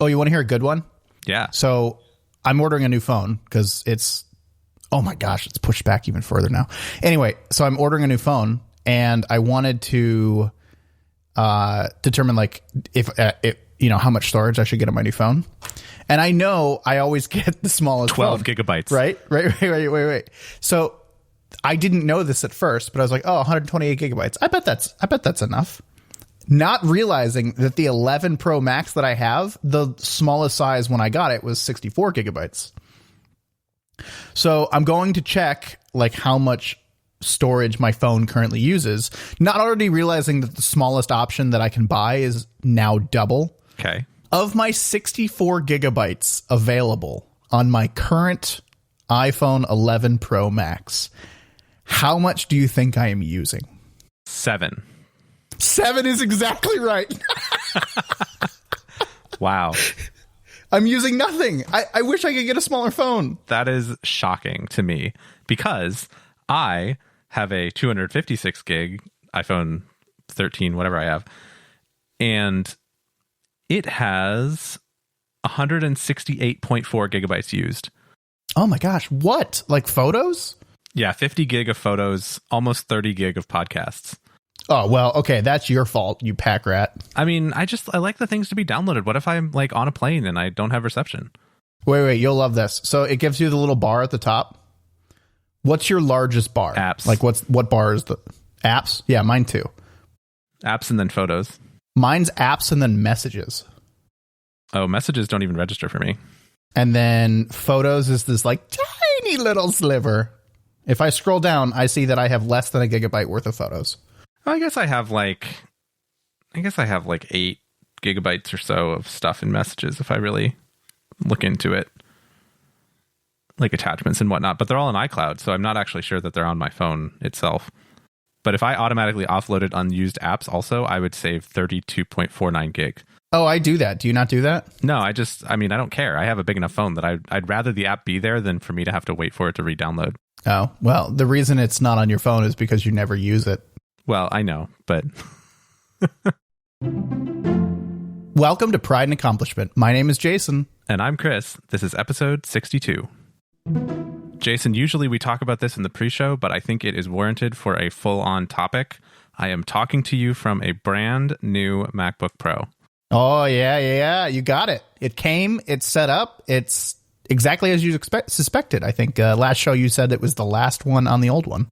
Oh, you want to hear a good one? Yeah. So I'm ordering a new phone because it's, oh my gosh, it's pushed back even further now. Anyway, so I'm ordering a new phone and I wanted to determine like if you know, how much storage I should get on my new phone. And I know I always get the smallest 12 phone. gigabytes. Right. So I didn't know this at first, but I was like, oh, 128 gigabytes. I bet that's enough. Not realizing that the 11 Pro Max that I have, the smallest size when I got it was 64 gigabytes. So I'm going to check like how much storage my phone currently uses, not already realizing that the smallest option that I can buy is now double. Okay. Of my 64 gigabytes available on my current iPhone 11 Pro Max, how much do you think I am using? 7. 7 is exactly right. Wow. I'm using nothing. I wish I could get a smaller phone. That is shocking to me because I have a 256 gig iPhone 13, whatever I have, and it has 168.4 gigabytes used. Oh my gosh. What? Like photos? Yeah, 50 gig of photos, almost 30 gig of podcasts. Oh, well, okay. That's your fault, you pack rat. I mean, I like the things to be downloaded. What if I'm like on a plane and I don't have reception? Wait. You'll love this. So it gives you the little bar at the top. What's your largest bar? Apps. Like what bar is the apps? Yeah, mine too. Apps and then photos. Mine's apps and then messages. Oh, messages don't even register for me. And then photos is this like tiny little sliver. If I scroll down, I see that I have less than a gigabyte worth of photos. Well, I guess I have like 8 gigabytes or so of stuff in messages if I really look into it, like attachments and whatnot, but they're all in iCloud, so I'm not actually sure that they're on my phone itself. But if I automatically offloaded unused apps also, I would save 32.49 gig. Oh, I do that. Do you not do that? No, I don't care. I have a big enough phone that I'd rather the app be there than for me to have to wait for it to re-download. Oh, well, the reason it's not on your phone is because you never use it. Well, I know, but... Welcome to Pride and Accomplishment. My name is Jason. And I'm Chris. This is episode 62. Jason, usually we talk about this in the pre-show, but I think it is warranted for a full-on topic. I am talking to you from a brand new MacBook Pro. Oh, yeah. You got it. It came, it's set up, it's exactly as you suspected. I think last show you said it was the last one on the old one.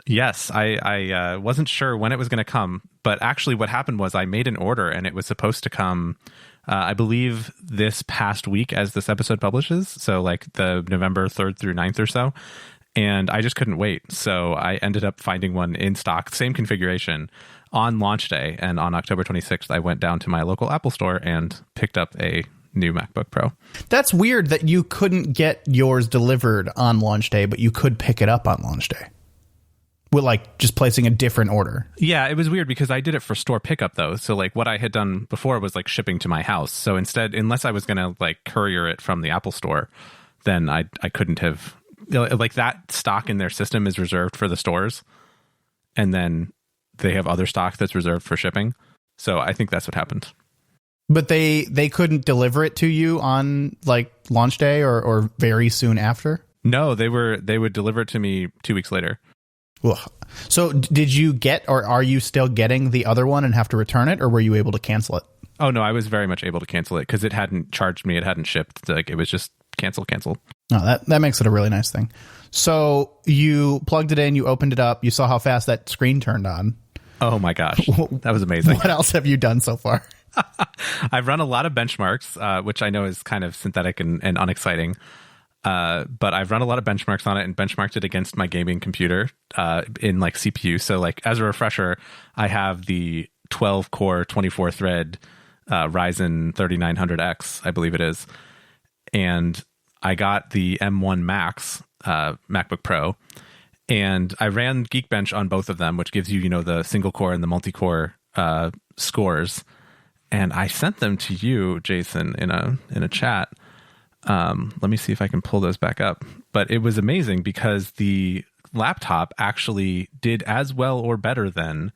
Yes, I wasn't sure when it was going to come, but actually what happened was I made an order and it was supposed to come, I believe, this past week as this episode publishes, so like the November 3rd through 9th or so, and I just couldn't wait, so I ended up finding one in stock, same configuration, on launch day, and on October 26th, I went down to my local Apple store and picked up a new MacBook Pro. That's weird that you couldn't get yours delivered on launch day, but you could pick it up on launch day. With like just placing a different order. Yeah, it was weird because I did it for store pickup though. So like what I had done before was like shipping to my house. So instead, unless I was going to like courier it from the Apple store, then I couldn't have, like, that stock in their system is reserved for the stores. And then they have other stock that's reserved for shipping. So I think that's what happened. But they couldn't deliver it to you on like launch day or very soon after? No, they would deliver it to me 2 weeks later. Ugh. So did you get, or are you still getting the other one and have to return it, or were you able to cancel it? Oh, no, I was very much able to cancel it because it hadn't charged me. It hadn't shipped. Like, it was just cancel. Oh, that makes it a really nice thing. So you plugged it in, you opened it up, you saw how fast that screen turned on. Oh my gosh, that was amazing. What else have you done so far? I've run a lot of benchmarks, which I know is kind of synthetic and unexciting. But I've run a lot of benchmarks on it and benchmarked it against my gaming computer in like CPU. So like as a refresher, I have the 12 core 24 thread Ryzen 3900X, I believe it is. And I got the M1 Max MacBook Pro, and I ran Geekbench on both of them, which gives you, the single core and the multi-core scores. And I sent them to you, Jason, in a chat. Let me see if I can pull those back up. But it was amazing because the laptop actually did as well or better than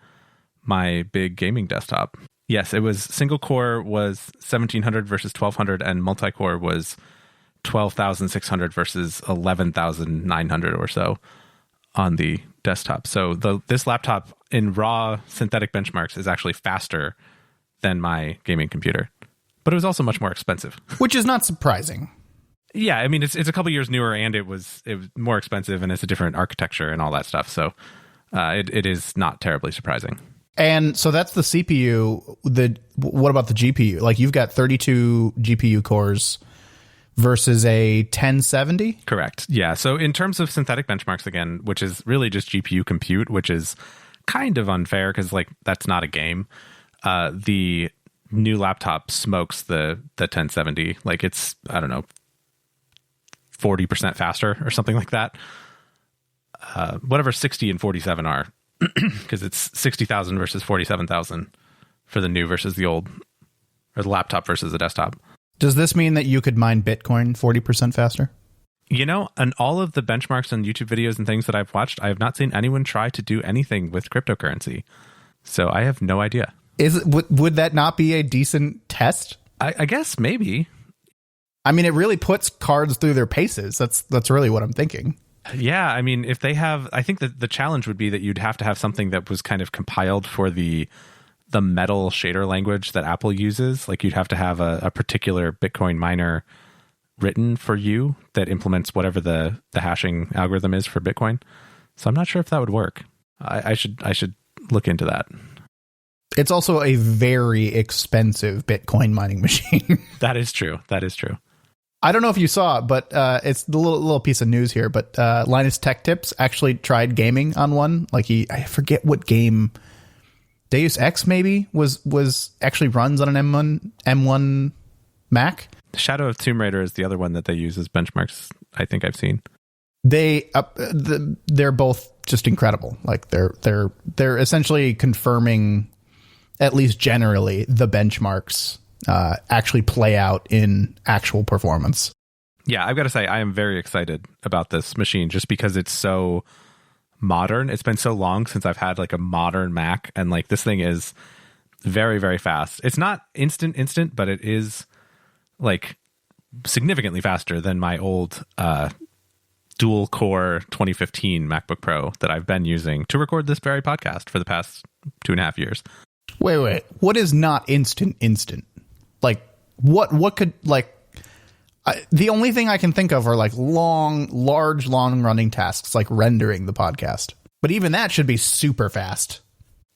my big gaming desktop. Yes, it was single core was 1700 versus 1200, and multi-core was 12,600 versus 11,900 or so on the desktop. So this laptop in raw synthetic benchmarks is actually faster than my gaming computer, but it was also much more expensive. Which is not surprising. Yeah, I mean, it's a couple years newer, and it was more expensive, and it's a different architecture and all that stuff. So it is not terribly surprising. And so that's the CPU. What about the GPU? Like, you've got 32 GPU cores versus a 1070? Correct. Yeah. So in terms of synthetic benchmarks, again, which is really just GPU compute, which is kind of unfair because, like, that's not a game. The new laptop smokes the 1070. Like, it's, I don't know, 40% faster or something like that. Whatever 60 and 47 are, because it's 60,000 versus 47,000 for the new versus the old, or the laptop versus the desktop. Does this mean that you could mine Bitcoin 40% faster? You know, and all of the benchmarks and YouTube videos and things that I've watched, I have not seen anyone try to do anything with cryptocurrency. So I have no idea. Would that not be a decent test? I guess maybe. I mean, it really puts cards through their paces. That's really what I'm thinking. Yeah, I mean, if they have, I think that the challenge would be that you'd have to have something that was kind of compiled for the metal shader language that Apple uses. Like, you'd have to have a particular Bitcoin miner written for you that implements whatever the hashing algorithm is for Bitcoin. So I'm not sure if that would work. I should look into that. It's also a very expensive Bitcoin mining machine. That is true. I don't know if you saw, but it's the little piece of news here. But Linus Tech Tips actually tried gaming on one. Like, I forget what game, Deus Ex maybe was actually runs on an M1 Mac. Shadow of Tomb Raider is the other one that they use as benchmarks. I think I've seen. They're both just incredible. Like, they're essentially confirming, at least generally, the benchmarks actually play out in actual performance. Yeah, I've got to say, I am very excited about this machine just because it's so modern. It's been so long since I've had like a modern Mac, and like, this thing is very, very fast. It's not instant, but it is like significantly faster than my old dual core 2015 MacBook Pro that I've been using to record this very podcast for the past 2.5 years. Wait. What is not instant? Like, what could, like, the only thing I can think of are like large running tasks like rendering the podcast. But even that should be super fast.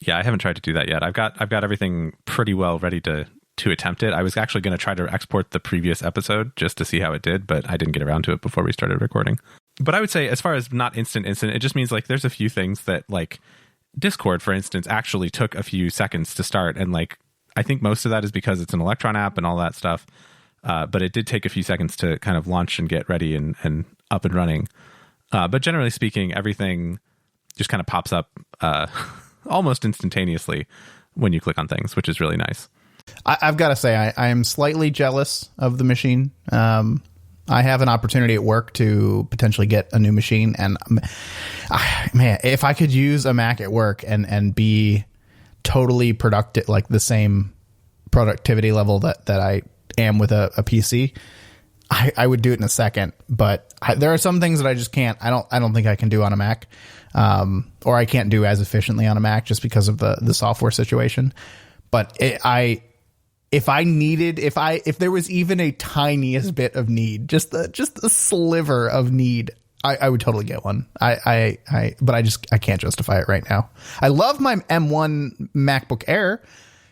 Yeah, I haven't tried to do that yet. I've got everything pretty well ready to attempt it. I was actually going to try to export the previous episode just to see how it did, but I didn't get around to it before we started recording. But I would say, as far as not instant, it just means like there's a few things that, like, Discord, for instance, actually took a few seconds to start, and like, I think most of that is because it's an Electron app and all that stuff. But it did take a few seconds to kind of launch and get ready and up and running. But generally speaking, everything just kind of pops up almost instantaneously when you click on things, which is really nice. I've got to say, I am slightly jealous of the machine. I have an opportunity at work to potentially get a new machine. And man, if I could use a Mac at work and be totally productive, like the same productivity level that I am with a PC, I would do it in a second. But there are some things that I just can't. I don't think I can do on a Mac, or I can't do as efficiently on a Mac just because of the software situation. But if there was even a tiniest bit of need, just a sliver of need, I would totally get one. But I can't justify it right now. I love my M1 MacBook Air,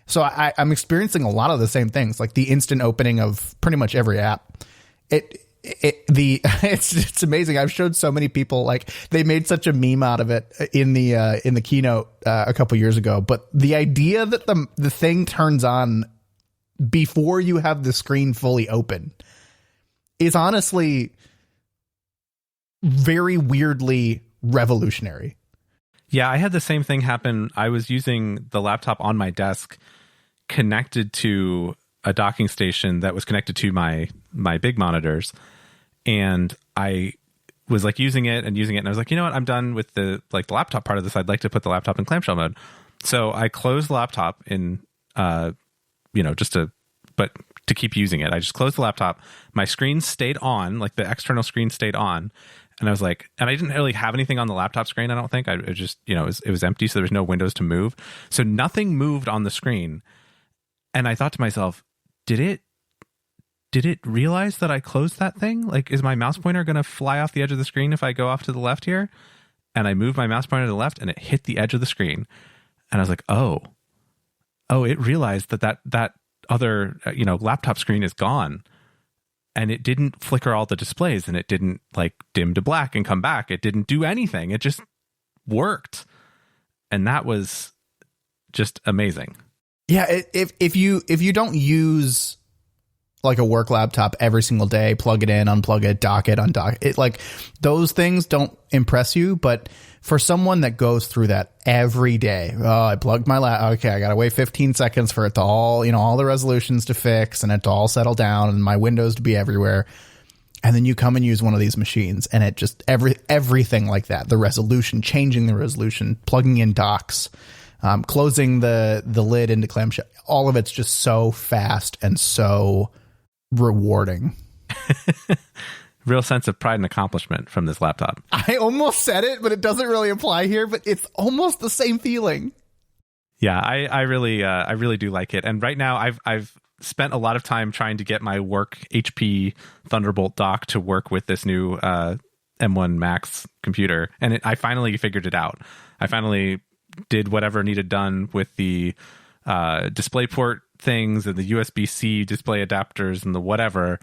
so I'm experiencing a lot of the same things, like the instant opening of pretty much every app. It's amazing. I've showed so many people, like, they made such a meme out of it in the keynote a couple years ago. But the idea that the thing turns on before you have the screen fully open is honestly very weirdly revolutionary. Yeah, I had the same thing happen. I was using the laptop on my desk connected to a docking station that was connected to my big monitors, and I was like using it, and I was like, you know what, I'm done with the laptop part of this. I'd like to put the laptop in clamshell mode. So I closed the laptop in but to keep using it. I just closed the laptop. My screen stayed on, like the external screen stayed on. And I was like, and I didn't really have anything on the laptop screen. I don't think it just, it was empty. So there was no windows to move. So nothing moved on the screen. And I thought to myself, did it realize that I closed that thing? Like, is my mouse pointer going to fly off the edge of the screen if I go off to the left here? And I moved my mouse pointer to the left and it hit the edge of the screen. And I was like, oh, it realized that other, laptop screen is gone. And it didn't flicker all the displays, and it didn't like dim to black and come back. It didn't do anything. It just worked. And that was just amazing. Yeah. If you don't use like a work laptop every single day, plug it in, unplug it, dock it, undock it, like those things don't impress you. But for someone that goes through that every day, I plugged my okay, I got to wait 15 seconds for it to all the resolutions to fix and it to all settle down and my windows to be everywhere. And then you come and use one of these machines and it just everything like that, the resolution, changing the resolution, plugging in docks, closing the lid into clamshell, all of it's just so fast and so rewarding. Real sense of pride and accomplishment from this laptop. I almost said it, but it doesn't really apply here, but it's almost the same feeling. Yeah, I really do like it. And right now I've spent a lot of time trying to get my work HP Thunderbolt dock to work with this new M1 Max computer. And I finally figured it out. I finally did whatever needed done with the DisplayPort things and the USB-C display adapters and the whatever.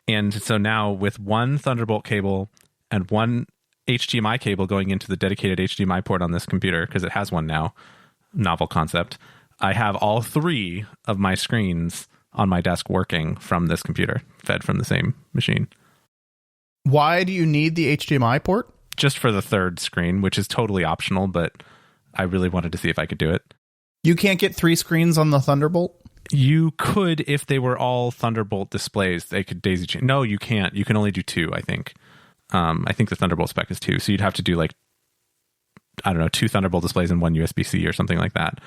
And so now with one Thunderbolt cable and one HDMI cable going into the dedicated HDMI port on this computer, because it has one now, novel concept, I have all three of my screens on my desk working from this computer, fed from the same machine. Why do you need the HDMI port? Just for the third screen, which is totally optional, but I really wanted to see if I could do it. You can't get three screens on the Thunderbolt? You could, if they were all Thunderbolt displays, they could daisy chain. No, you can't. You can only do two, I think. I think the Thunderbolt spec is two. So you'd have to do like, I don't know, two Thunderbolt displays and one USB-C or something like that.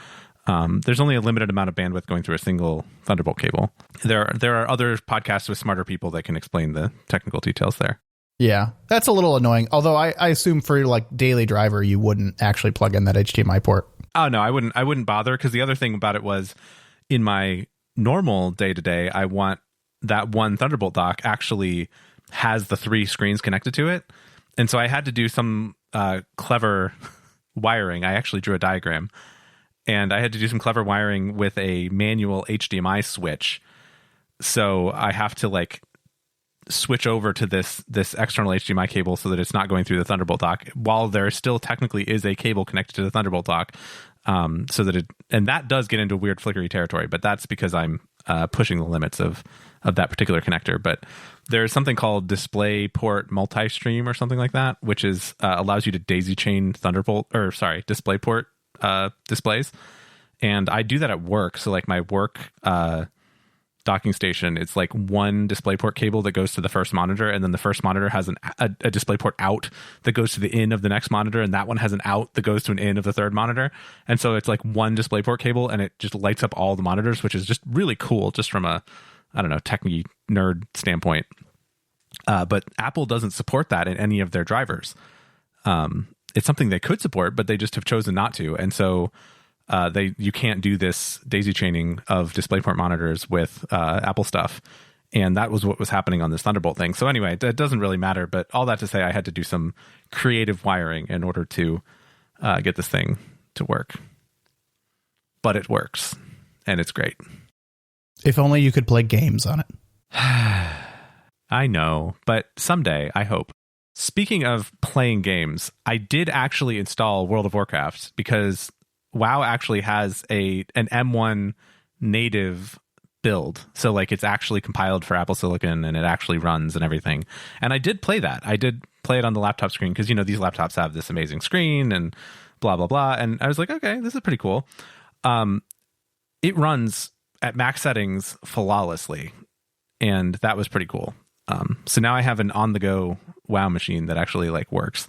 There's only a limited amount of bandwidth going through a single Thunderbolt cable. There are other podcasts with smarter people that can explain the technical details there. Yeah, that's a little annoying. Although I assume for your like daily driver, you wouldn't actually plug in that HDMI port. Oh no, I wouldn't bother, because the other thing about it was, in my normal day-to-day, I want that one Thunderbolt dock actually has the three screens connected to it. And so I had to do some clever wiring. I actually drew a diagram. And I had to do some clever wiring with a manual HDMI switch. So I have to like switch over to this external HDMI cable so that it's not going through the Thunderbolt dock, while there still technically is a cable connected to the Thunderbolt dock. So that and that does get into weird flickery territory, but that's because I'm pushing the limits of that particular connector. But there's something called DisplayPort multi-stream or something like that, which is allows you to daisy chain DisplayPort displays. And I do that at work. So like my work docking station, it's like one DisplayPort cable that goes to the first monitor, and then the first monitor has a DisplayPort out that goes to the in of the next monitor, and that one has an out that goes to an in of the third monitor. And so it's like one DisplayPort cable, and it just lights up all the monitors, which is just really cool, just from a, I don't know, techie nerd standpoint. But Apple doesn't support that in any of their drivers. It's something they could support, but they just have chosen not to. And so you can't do this daisy chaining of DisplayPort monitors with Apple stuff. And that was what was happening on this Thunderbolt thing. So anyway, it doesn't really matter. But all that to say, I had to do some creative wiring in order to get this thing to work. But it works. And it's great. If only you could play games on it. I know. But someday, I hope. Speaking of playing games, I did actually install World of Warcraft because WoW actually has an M1 native build. So like it's actually compiled for Apple Silicon and it actually runs and everything. And I did play that. I did play it on the laptop screen because, these laptops have this amazing screen and blah, blah, blah. And I was like, okay, this is pretty cool. It runs at max settings flawlessly. And that was pretty cool. So now I have an on-the-go WoW machine that actually like works.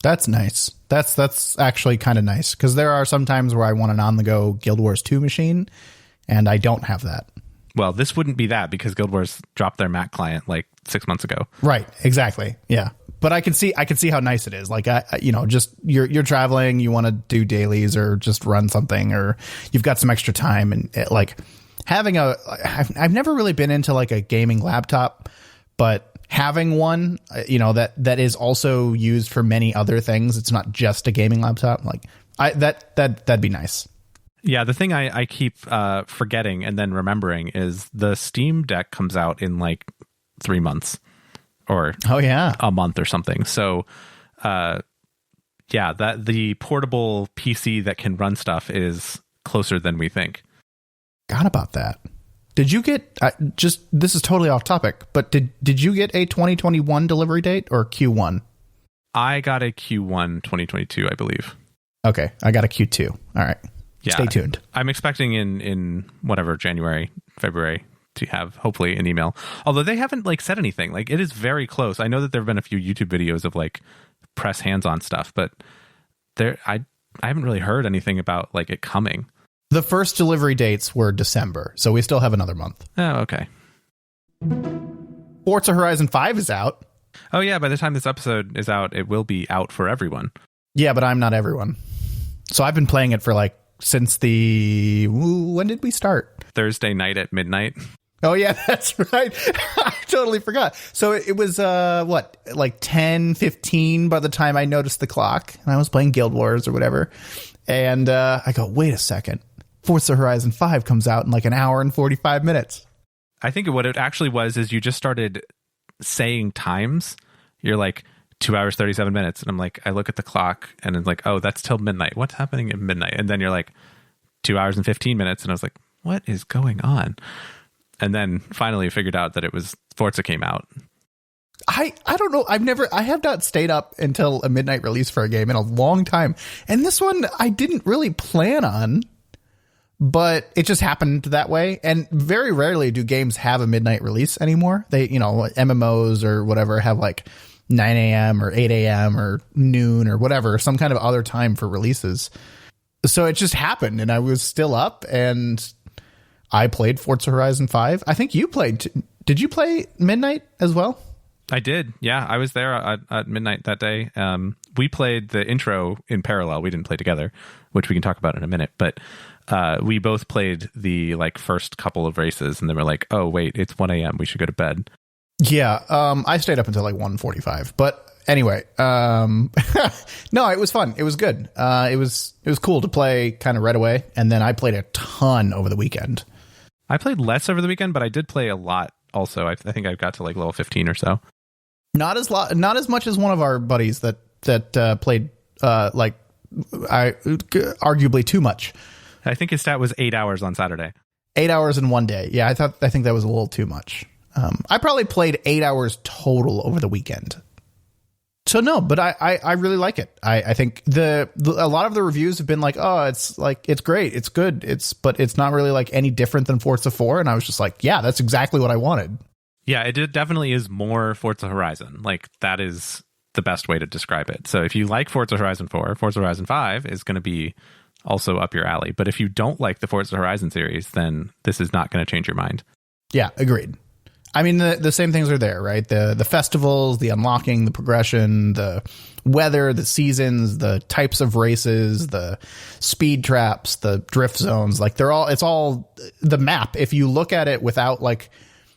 That's nice. That's actually kind of nice, because there are some times where I want an on-the-go Guild Wars 2 machine, and I don't have that. Well, this wouldn't be that because Guild Wars dropped their Mac client like 6 months ago. Right. Exactly. Yeah. But I can see how nice it is. Like, just you're traveling, you want to do dailies or just run something, or you've got some extra time, and having I've never really been into like a gaming laptop, but having one, that is also used for many other things. It's not just a gaming laptop. Like that'd be nice. Yeah, the thing I keep forgetting and then remembering is the Steam Deck comes out in like 3 months or a month or something. So, that the portable PC that can run stuff is closer than we think. Forgot about that. Did you get this is totally off topic, but did you get a 2021 delivery date or Q1? I got a Q1 2022, I believe. Okay, I got a Q2. All right. Yeah, stay tuned. I'm expecting in whatever, January, February, to have hopefully an email. Although they haven't like said anything. Like, it is very close. I know that there have been a few YouTube videos of like press hands-on stuff, but I haven't really heard anything about like it coming. The first delivery dates were December, so we still have another month. Oh, okay. Forza Horizon 5 is out. Oh yeah, by the time this episode is out, it will be out for everyone. Yeah, but I'm not everyone. So I've been playing it for like since when did we start? Thursday night at midnight. Oh yeah, that's right. I totally forgot. So it was like 10:15 by the time I noticed the clock, and I was playing Guild Wars or whatever. And I go, wait a second. Forza Horizon 5 comes out in like an hour and 45 minutes. I think what it actually was is you just started saying times. You're like 2 hours, 37 minutes. And I'm like, I look at the clock and it's like, oh, that's till midnight. What's happening at midnight? And then you're like 2 hours and 15 minutes. And I was like, what is going on? And then finally figured out that it was Forza came out. I don't know. I have not stayed up until a midnight release for a game in a long time. And this one I didn't really plan on, but it just happened that way. And very rarely do games have a midnight release anymore. They, MMOs or whatever have like 9 a.m. or 8 a.m. or noon or whatever, some kind of other time for releases. So it just happened and I was still up and I played Forza Horizon 5. I think you played. Did you play midnight as well? I did. Yeah, I was there at midnight that day. We played the intro in parallel. We didn't play together, which we can talk about in a minute. But we both played the like first couple of races, and then we're like, "Oh wait, it's 1 a.m. We should go to bed." Yeah, I stayed up until like 1:45. But anyway, no, it was fun. It was good. It was cool to play kind of right away, and then I played a ton over the weekend. I played less over the weekend, but I did play a lot. Also, I think I got to like level 15 or so. Not as much as one of our buddies that played arguably too much. I think his stat was 8 hours on Saturday. 8 hours in one day. Yeah, I think that was a little too much. I probably played 8 hours total over the weekend. So no, but I really like it. I think a lot of the reviews have been like, oh, it's great, it's good, but it's not really like any different than Forza 4. And I was just like, yeah, that's exactly what I wanted. Yeah, it definitely is more Forza Horizon. Like, that is the best way to describe it. So if you like Forza Horizon 4, Forza Horizon 5 is going to be also up your alley. But if you don't like the Forza Horizon series, then this is not going to change your mind. Yeah, agreed. I mean, the same things are there, right? The festivals, the unlocking, the progression, the weather, the seasons, the types of races, the speed traps, the drift zones. Like, it's all the map. If you look at it without like,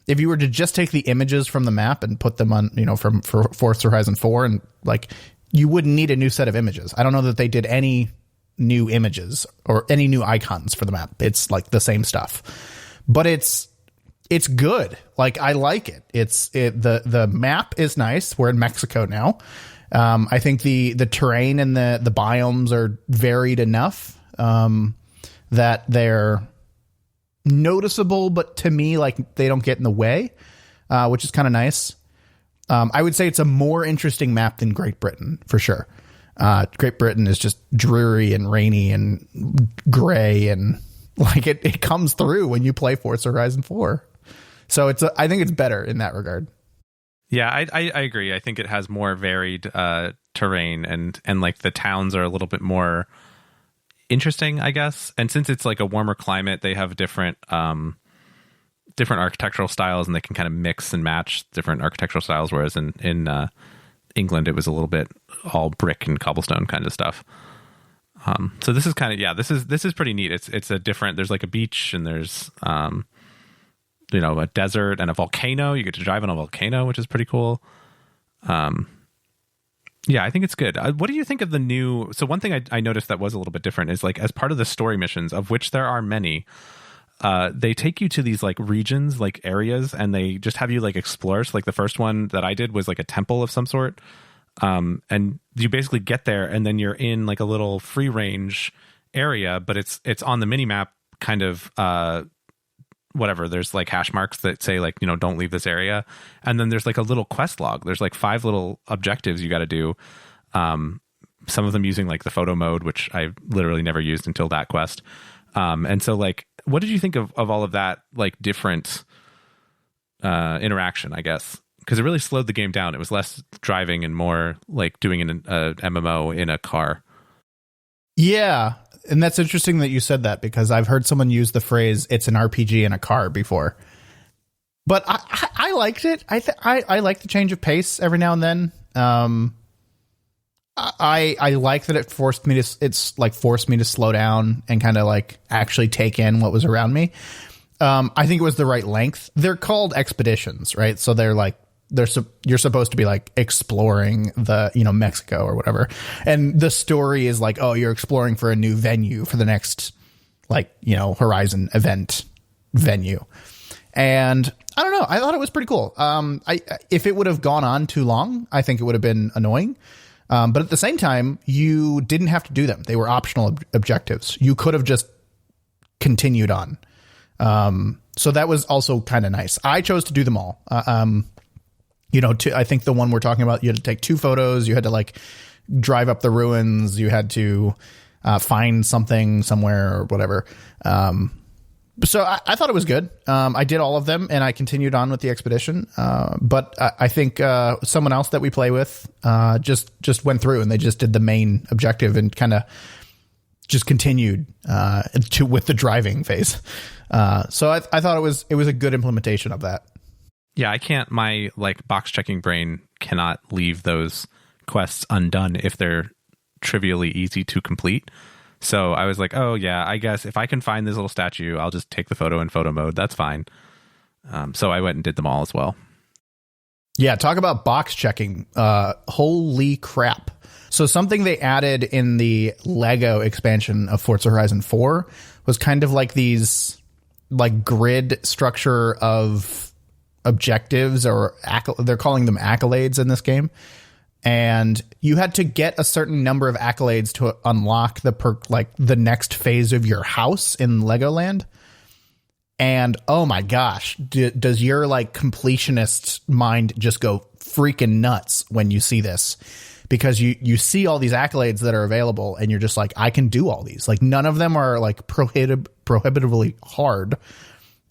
if you were to just take the images from the map and put them on, for Forza Horizon 4, and like, you wouldn't need a new set of images. I don't know that they did any new images or any new icons for the map. It's like the same stuff, but it's good. Like, I like it. The map is nice. We're in Mexico now. I think the terrain and the biomes are varied enough that they're noticeable, but to me, like, they don't get in the way, which is kind of nice. I would say it's a more interesting map than Great Britain for sure. Great Britain is just dreary and rainy and gray, and like it comes through when you play Forza Horizon 4. So I think it's better in that regard. Yeah, I agree. I think it has more varied terrain, and like the towns are a little bit more, interesting, I guess. And since it's like a warmer climate, they have different architectural styles, and they can kind of mix and match different architectural styles. Whereas in England, it was a little bit all brick and cobblestone kind of stuff. So this is kind of, this is pretty neat. It's a different, there's like a beach, and there's, a desert and a volcano. You get to drive on a volcano, which is pretty cool. I think it's good. What do you think of the new? So one thing I noticed that was a little bit different is like, as part of the story missions, of which there are many, they take you to these like regions, like areas, and they just have you like explore. So like the first one that I did was like a temple of some sort. And you basically get there, and then you're in like a little free range area, but it's on the mini map kind of, whatever. There's like hash marks that say like, don't leave this area. And then there's like a little quest log. There's like 5 little objectives you got to do. Some of them using like the photo mode, which I literally never used until that quest. And so like, what did you think of all of that, like different, interaction, I guess? Because it really slowed the game down. It was less driving and more like doing an MMO in a car. Yeah. And that's interesting that you said that, because I've heard someone use the phrase "it's an RPG in a car" before. But I liked it. I like the change of pace every now and then. I like that it forced me to slow down and kind of like actually take in what was around me. I think it was the right length. They're called expeditions, right? So they're like, you're supposed to be like exploring the, Mexico or whatever. And the story is like, oh, you're exploring for a new venue for the next, like, Horizon event venue. And I don't know. I thought it was pretty cool. If it would have gone on too long, I think it would have been annoying. But at the same time, you didn't have to do them. They were optional objectives. You could have just continued on. So that was also kind of nice. I chose to do them all. I think the one we're talking about, you had to take 2 photos. You had to like drive up the ruins. You had to find something somewhere or whatever. So I thought it was good. I did all of them, and I continued on with the expedition. But I think someone else that we play with just went through, and they just did the main objective and kind of just continued with the driving phase. So I thought it was a good implementation of that. Yeah, my like box checking brain cannot leave those quests undone if they're trivially easy to complete. So I was like, oh yeah, I guess if I can find this little statue, I'll just take the photo in photo mode. That's fine. So I went and did them all as well. Yeah, talk about box checking. Holy crap. So something they added in the Lego expansion of Forza Horizon 4 was kind of like these like grid structure of objectives, or they're calling them accolades in this game. And you had to get a certain number of accolades to unlock the next phase of your house in Legoland. And oh my gosh, does your like completionist mind just go freaking nuts when you see this? Because you see all these accolades that are available, and you're just like, I can do all these. Like none of them are like prohibitively hard.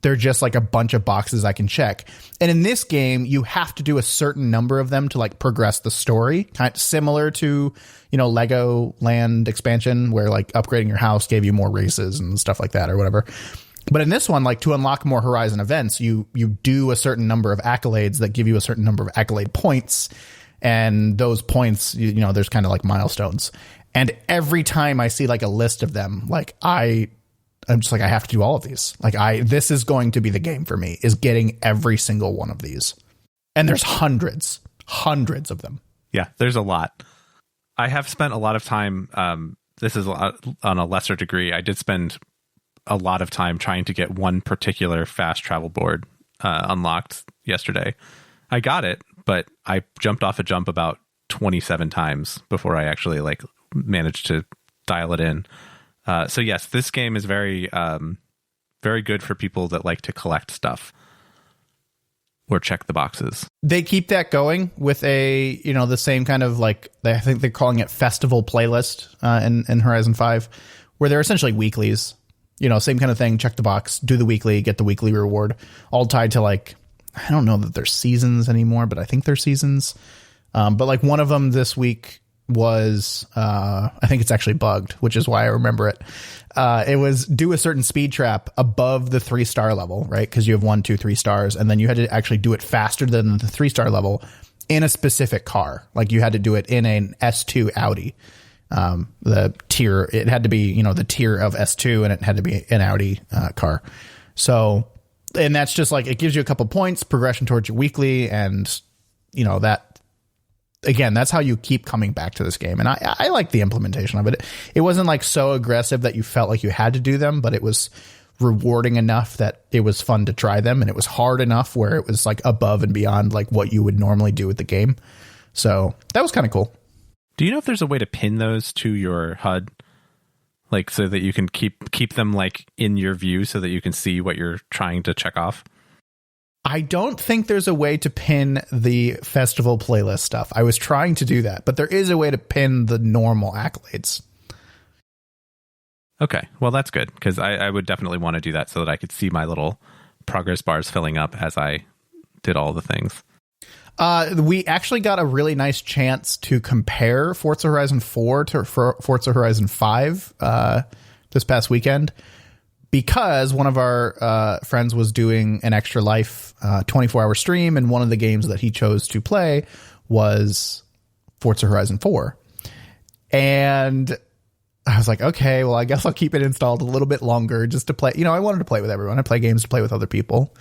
They're just like a bunch of boxes I can check. And in this game, you have to do a certain number of them to like progress the story, kind of similar to, Lego Land expansion, where like upgrading your house gave you more races and stuff like that or whatever. But in this one, like to unlock more Horizon events, you do a certain number of accolades that give you a certain number of accolade points. And those points, there's kind of like milestones. And every time I see like a list of them, like I'm just like, I have to do all of these. Like this is going to be the game for me, is getting every single one of these. And there's hundreds of them. Yeah, there's a lot. I have spent a lot of time. This is on a lesser degree. I did spend a lot of time trying to get one particular fast travel board unlocked yesterday. I got it, but I jumped off a jump about 27 times before I actually like managed to dial it in. So yes, this game is very, very good for people that like to collect stuff or check the boxes. They keep that going with the same kind of like, I think they're calling it festival playlist in Horizon 5, where they're essentially weeklies, same kind of thing. Check the box, do the weekly, get the weekly reward, all tied to like, I don't know that they're seasons anymore, but I think they're seasons. But like one of them this week was, I think it's actually bugged, which is why I remember it. It was do a certain speed trap above the 3-star level, right? Because you have 1, 2, 3 stars, and then you had to actually do it faster than the 3-star level in a specific car. Like you had to do it in an S2 Audi. The tier, it had to be, you know, the tier of S2, and it had to be an Audi car. So, and that's just like, it gives you a couple points, progression towards your weekly, and, you know, that, again, that's how you keep coming back to this game. And I like the implementation of it. It wasn't like so aggressive that you felt like you had to do them, but it was rewarding enough that it was fun to try them. And it was hard enough where it was like above and beyond like what you would normally do with the game. So that was kind of cool. Do you know if there's a way to pin those to your HUD? Like so that you can keep them like in your view so that you can see what you're trying to check off? I don't think there's a way to pin the festival playlist stuff. I was trying to do that, but there is a way to pin the normal accolades. Okay, well, that's good, because I would definitely want to do that so that I could see my little progress bars filling up as I did all the things. We actually got a really nice chance to compare Forza Horizon 4 to Forza Horizon 5 this past weekend, because one of our friends was doing an Extra Life 24-hour stream, and one of the games that he chose to play was Forza Horizon 4. And I was like, okay, well, I guess I'll keep it installed a little bit longer just to play. You know, I wanted to play with everyone. I play games to play with other people.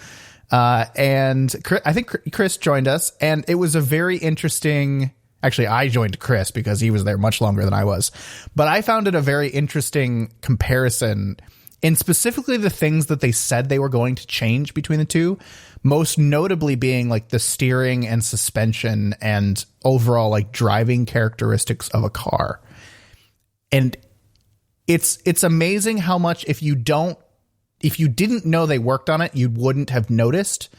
And I think Chris joined us, and it was a very interesting... Actually, I joined Chris because he was there much longer than I was. But I found it a very interesting comparison in specifically the things that they said they were going to change between the two, most notably being like the steering and suspension and overall like driving characteristics of a car. And it's amazing how much if you didn't know they worked on it, you wouldn't have noticed.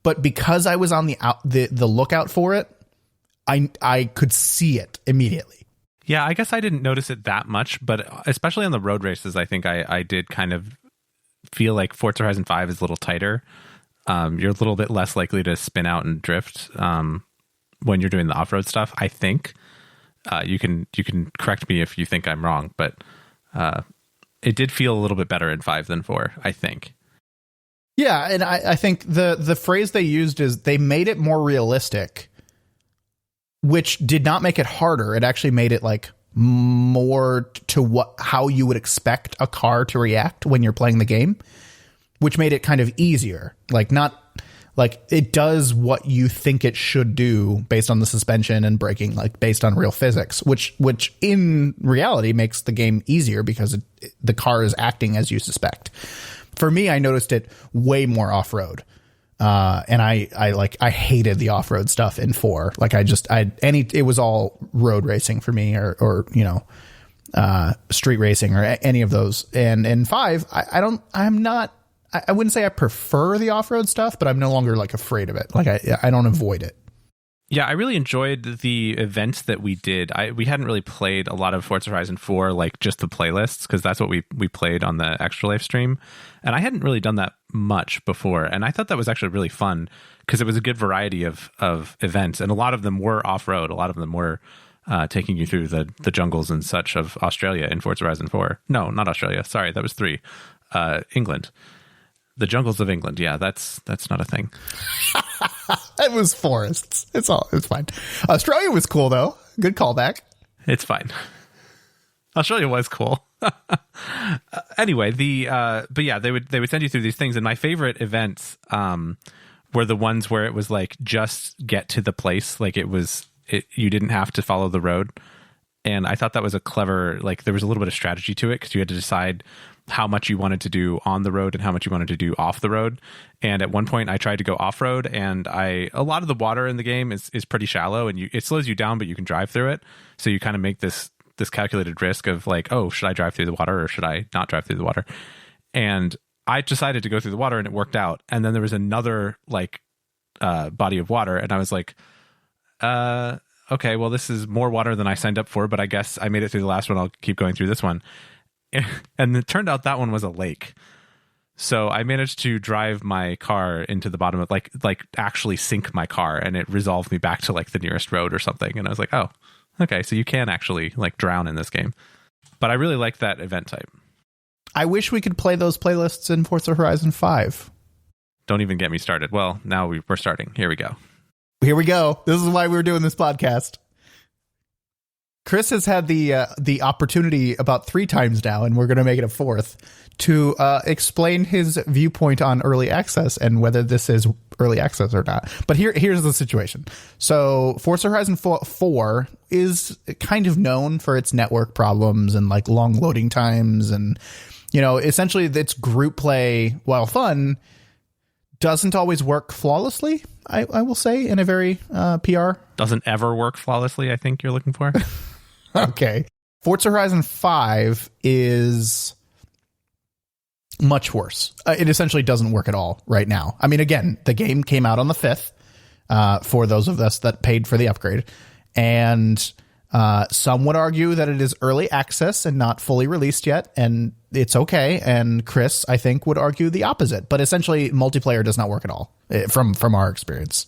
But because I was on the lookout for it, I could see it immediately. Yeah, I guess I didn't notice it that much, but especially on the road races, I think I did kind of feel like Forza Horizon 5 is a little tighter. You're a little bit less likely to spin out and drift when you're doing the off-road stuff, I think. You can correct me if you think I'm wrong, but it did feel a little bit better in 5 than 4, I think. Yeah, and I think the phrase they used is they made it more realistic, which did not make it harder. It actually made it like more to how you would expect a car to react when you're playing the game, which made it kind of easier. Like not like it does what you think it should do based on the suspension and braking, like based on real physics, which in reality makes the game easier because the car is acting as you suspect. For me, I noticed it way more off-road. And I hated the off-road stuff in 4. Like it was all road racing for me or you know, street racing or any of those. And in 5, I wouldn't say I prefer the off-road stuff, but I'm no longer like afraid of it. Like I don't avoid it. Yeah, I really enjoyed the events that we did. We hadn't really played a lot of Forza Horizon 4, like just the playlists, because that's what we played on the Extra Life stream. And I hadn't really done that much before. And I thought that was actually really fun because it was a good variety of events. And a lot of them were off-road. A lot of them were taking you through the jungles and such of Australia in Forza Horizon 4. No, not Australia. Sorry, that was 3. England. The jungles of England. Yeah, that's not a thing. It was forests. It's fine. Australia was cool though. Good callback. It's fine. Australia was cool. Anyway, but yeah, they would send you through these things, and my favorite events were the ones where it was like just get to the place, like you didn't have to follow the road. And I thought that was a clever, like there was a little bit of strategy to it because you had to decide how much you wanted to do on the road and how much you wanted to do off the road. And at one point I tried to go off road, and a lot of the water in the game is pretty shallow, and it slows you down, but you can drive through it. So you kind of make this calculated risk of like, oh, should I drive through the water or should I not drive through the water? And I decided to go through the water, and it worked out. And then there was another like body of water, and I was like, okay, well, this is more water than I signed up for, but I guess I made it through the last one. I'll keep going through this one. And it turned out that one was a lake. So I managed to drive my car into the bottom of like actually sink my car, and it resolved me back to like the nearest road or something. And I was like, oh, Okay, so you can actually like drown in this game. But I really like that event type. I wish we could play those playlists in Forza Horizon 5. Don't even get me started. Well, now we're starting. Here we go. Here we go. This is why we're doing this podcast. Chris has had the opportunity about 3 times now, and we're going to make it a 4th, to explain his viewpoint on early access and whether this is early access or not. But here's the situation. So Forza Horizon 4 is kind of known for its network problems and like long loading times. And, essentially its group play, while fun, doesn't always work flawlessly, I will say, in a very PR. Doesn't ever work flawlessly, I think you're looking for. Okay. Forza Horizon 5 is much worse. It essentially doesn't work at all right now. I mean, again, the game came out on the 5th for those of us that paid for the upgrade. And some would argue that it is early access and not fully released yet. And it's okay. And Chris, I think, would argue the opposite. But essentially, multiplayer does not work at all from our experience.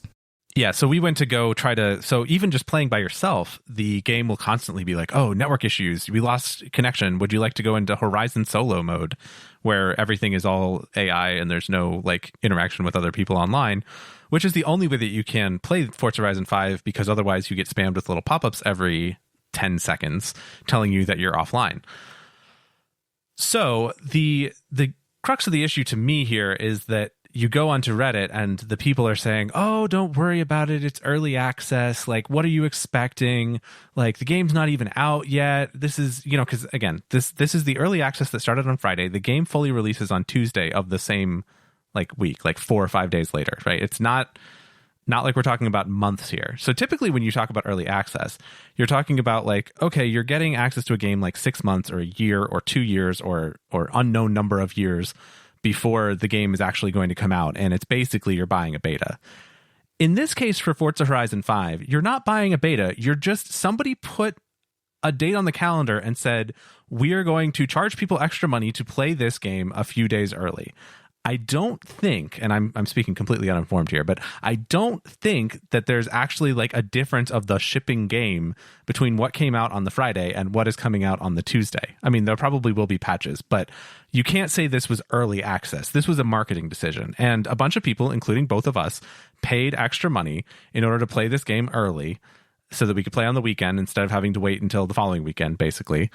Yeah, so we went to go so even just playing by yourself, the game will constantly be like, oh, network issues, we lost connection. Would you like to go into Horizon solo mode where everything is all AI and there's no like interaction with other people online, which is the only way that you can play Forza Horizon 5 because otherwise you get spammed with little pop-ups every 10 seconds telling you that you're offline. So the crux of the issue to me here is that you go onto Reddit and the people are saying, oh, don't worry about it. It's early access. Like, what are you expecting? Like, the game's not even out yet. This is, because again, this is the early access that started on Friday. The game fully releases on Tuesday of the same like week, like 4 or 5 days later, right? It's not like we're talking about months here. So typically when you talk about early access, you're talking about like, okay, you're getting access to a game like 6 months or a year or 2 years or unknown number of years before the game is actually going to come out, and it's basically you're buying a beta. In this case for Forza Horizon 5, you're not buying a beta, you're just somebody put a date on the calendar and said, we are going to charge people extra money to play this game a few days early. I don't think, and I'm speaking completely uninformed here, but I don't think that there's actually like a difference of the shipping game between what came out on the Friday and what is coming out on the Tuesday. I mean, there probably will be patches, but you can't say this was early access. This was a marketing decision. And a bunch of people, including both of us, paid extra money in order to play this game early so that we could play on the weekend instead of having to wait until the following weekend, basically.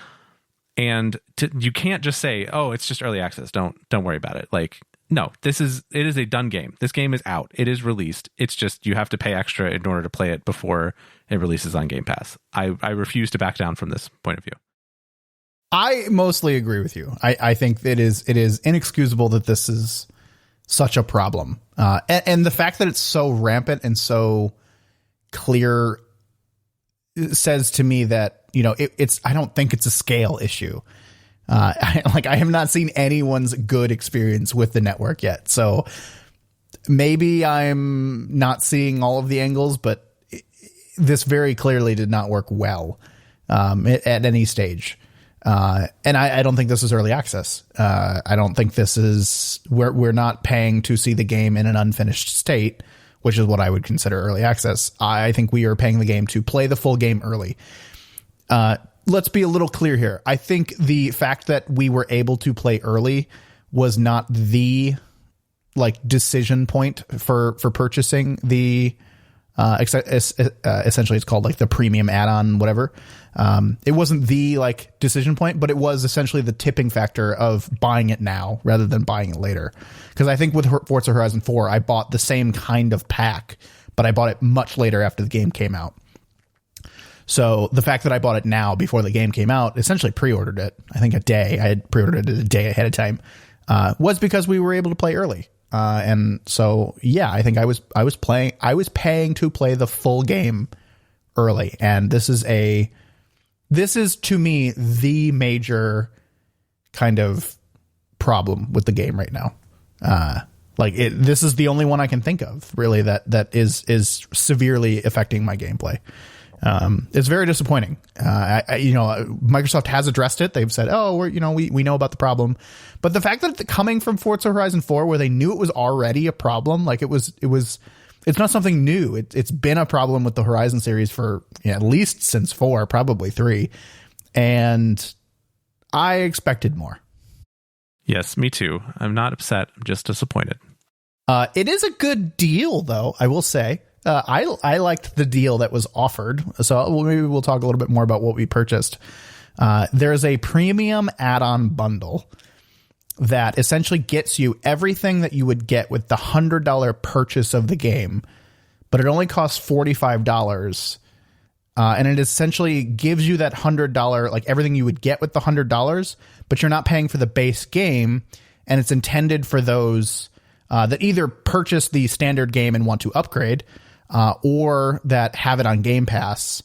And you can't just say, oh, it's just early access. Don't worry about it. Like, no, it is a done game. This game is out. It is released. It's just you have to pay extra in order to play it before it releases on Game Pass. I refuse to back down from this point of view. I mostly agree with you. I think it is inexcusable that this is such a problem. And the fact that it's so rampant and so clear says to me that, it's I don't think it's a scale issue. I have not seen anyone's good experience with the network yet. So maybe I'm not seeing all of the angles, but this very clearly did not work well at any stage. And I don't think this is early access. I don't think this is we're not paying to see the game in an unfinished state, which is what I would consider early access. I think we are paying the game to play the full game early. Let's be a little clear here. I think the fact that we were able to play early was not the decision point for purchasing the essentially it's called like the premium add-on, whatever. It wasn't the decision point, but it was essentially the tipping factor of buying it now rather than buying it later. Because I think with Forza Horizon 4, I bought the same kind of pack, but I bought it much later after the game came out. So the fact that I bought it now before the game came out, essentially pre-ordered it, I think I had pre-ordered it a day ahead of time, was because we were able to play early. And so, yeah, I think I was paying to play the full game early. And this is to me, the major kind of problem with the game right now. This is the only one I can think of really that is severely affecting my gameplay. It's very disappointing. Microsoft has addressed it. They've said, oh, we know about the problem, but the fact that coming from Forza Horizon 4, where they knew it was already a problem, like it was it's not something new. It's been a problem with the Horizon series for at least since 4, probably 3. And I expected more. Yes, me too. I'm not upset. I'm just disappointed. It is a good deal, though, I will say. I liked the deal that was offered. So maybe we'll talk a little bit more about what we purchased. There's a premium add-on bundle that essentially gets you everything that you would get with the $100 purchase of the game, but it only costs $45. And it essentially gives you that $100, like everything you would get with the $100, but you're not paying for the base game. And it's intended for those that either purchase the standard game and want to upgrade, or that have it on Game Pass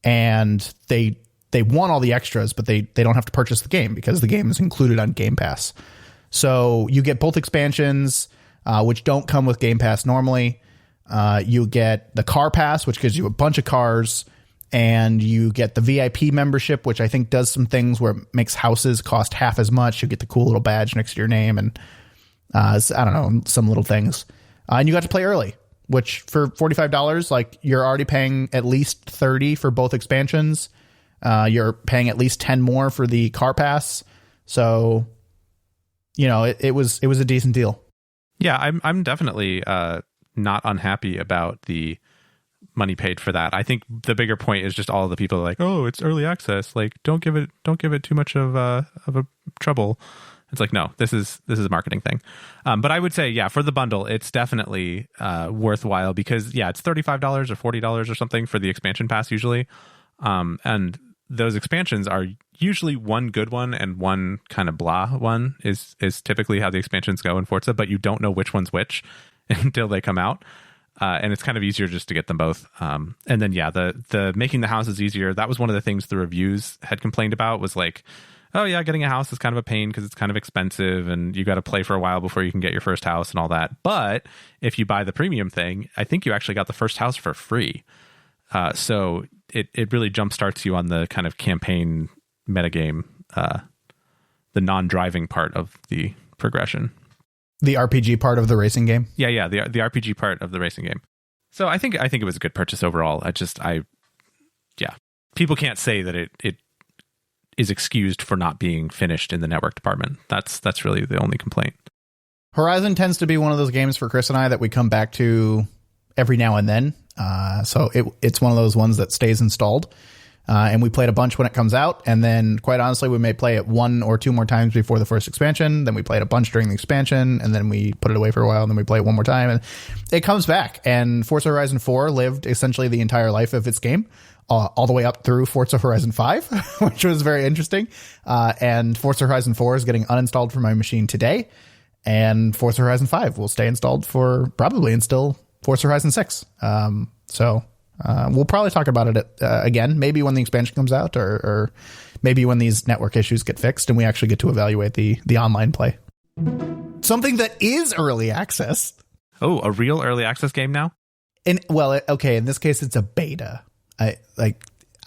and they want all the extras, but they don't have to purchase the game because the game is included on Game Pass. So you get both expansions, which don't come with Game Pass normally. You get the car pass, which gives you a bunch of cars, and you get the VIP membership, which I think does some things where it makes houses cost half as much. You get the cool little badge next to your name, and I don't know, some little things. And you got to play early, which for $45, like you're already paying at least $30 for both expansions. You're paying at least 10 more for the car pass. So, it was a decent deal. Yeah, I'm definitely not unhappy about the money paid for that. I think the bigger point is just all the people are like, oh, it's early access. Like, don't give it too much of a trouble. It's like, no, this is a marketing thing. But I would say, yeah, for the bundle, it's definitely worthwhile because, yeah, it's $35 or $40 or something for the expansion pass usually. And those expansions are usually one good one and one kind of blah one is typically how the expansions go in Forza, but you don't know which one's which until they come out. And it's kind of easier just to get them both. And then, yeah, the making the houses easier. That was one of the things the reviews had complained about was like, oh yeah, getting a house is kind of a pain because it's kind of expensive and you got to play for a while before you can get your first house and all that. But if you buy the premium thing, I think you actually got the first house for free. So it really jumpstarts you on the kind of campaign metagame, the non-driving part of the progression. The RPG part of the racing game? Yeah, the RPG part of the racing game. So I think it was a good purchase overall. People can't say that it is excused for not being finished in the network department. That's really the only complaint. Horizon tends to be one of those games for Chris and I that we come back to every now and then. So it's one of those ones that stays installed. And we played a bunch when it comes out. And then quite honestly, we may play it 1 or 2 more times before the first expansion. Then we played a bunch during the expansion and then we put it away for a while and then we play it one more time and it comes back. And Forza Horizon 4 lived essentially the entire life of its game, all the way up through Forza Horizon 5, which was very interesting. And Forza Horizon 4 is getting uninstalled from my machine today. And Forza Horizon 5 will stay installed for probably until Forza Horizon 6. We'll probably talk about it again, maybe when the expansion comes out or maybe when these network issues get fixed and we actually get to evaluate the online play. Something that is early access. Oh, a real early access game now? Okay, in this case, it's a beta. I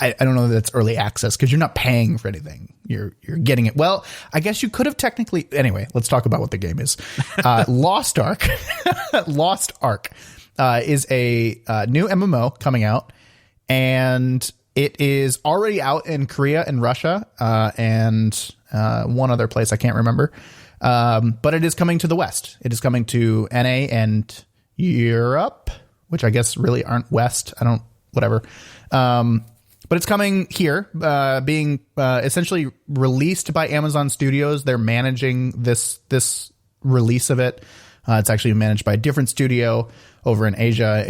don't know that it's early access because you're not paying for anything. You're getting it. Well, I guess you could have technically. Anyway, let's talk about what the game is. Lost Ark. Lost Ark is a new MMO coming out, and it is already out in Korea and Russia and one other place I can't remember. But it is coming to the West. It is coming to NA and Europe, which I guess really aren't West. Whatever. But it's coming here, being essentially released by Amazon Studios. They're managing this release of it. It's actually managed by a different studio over in Asia.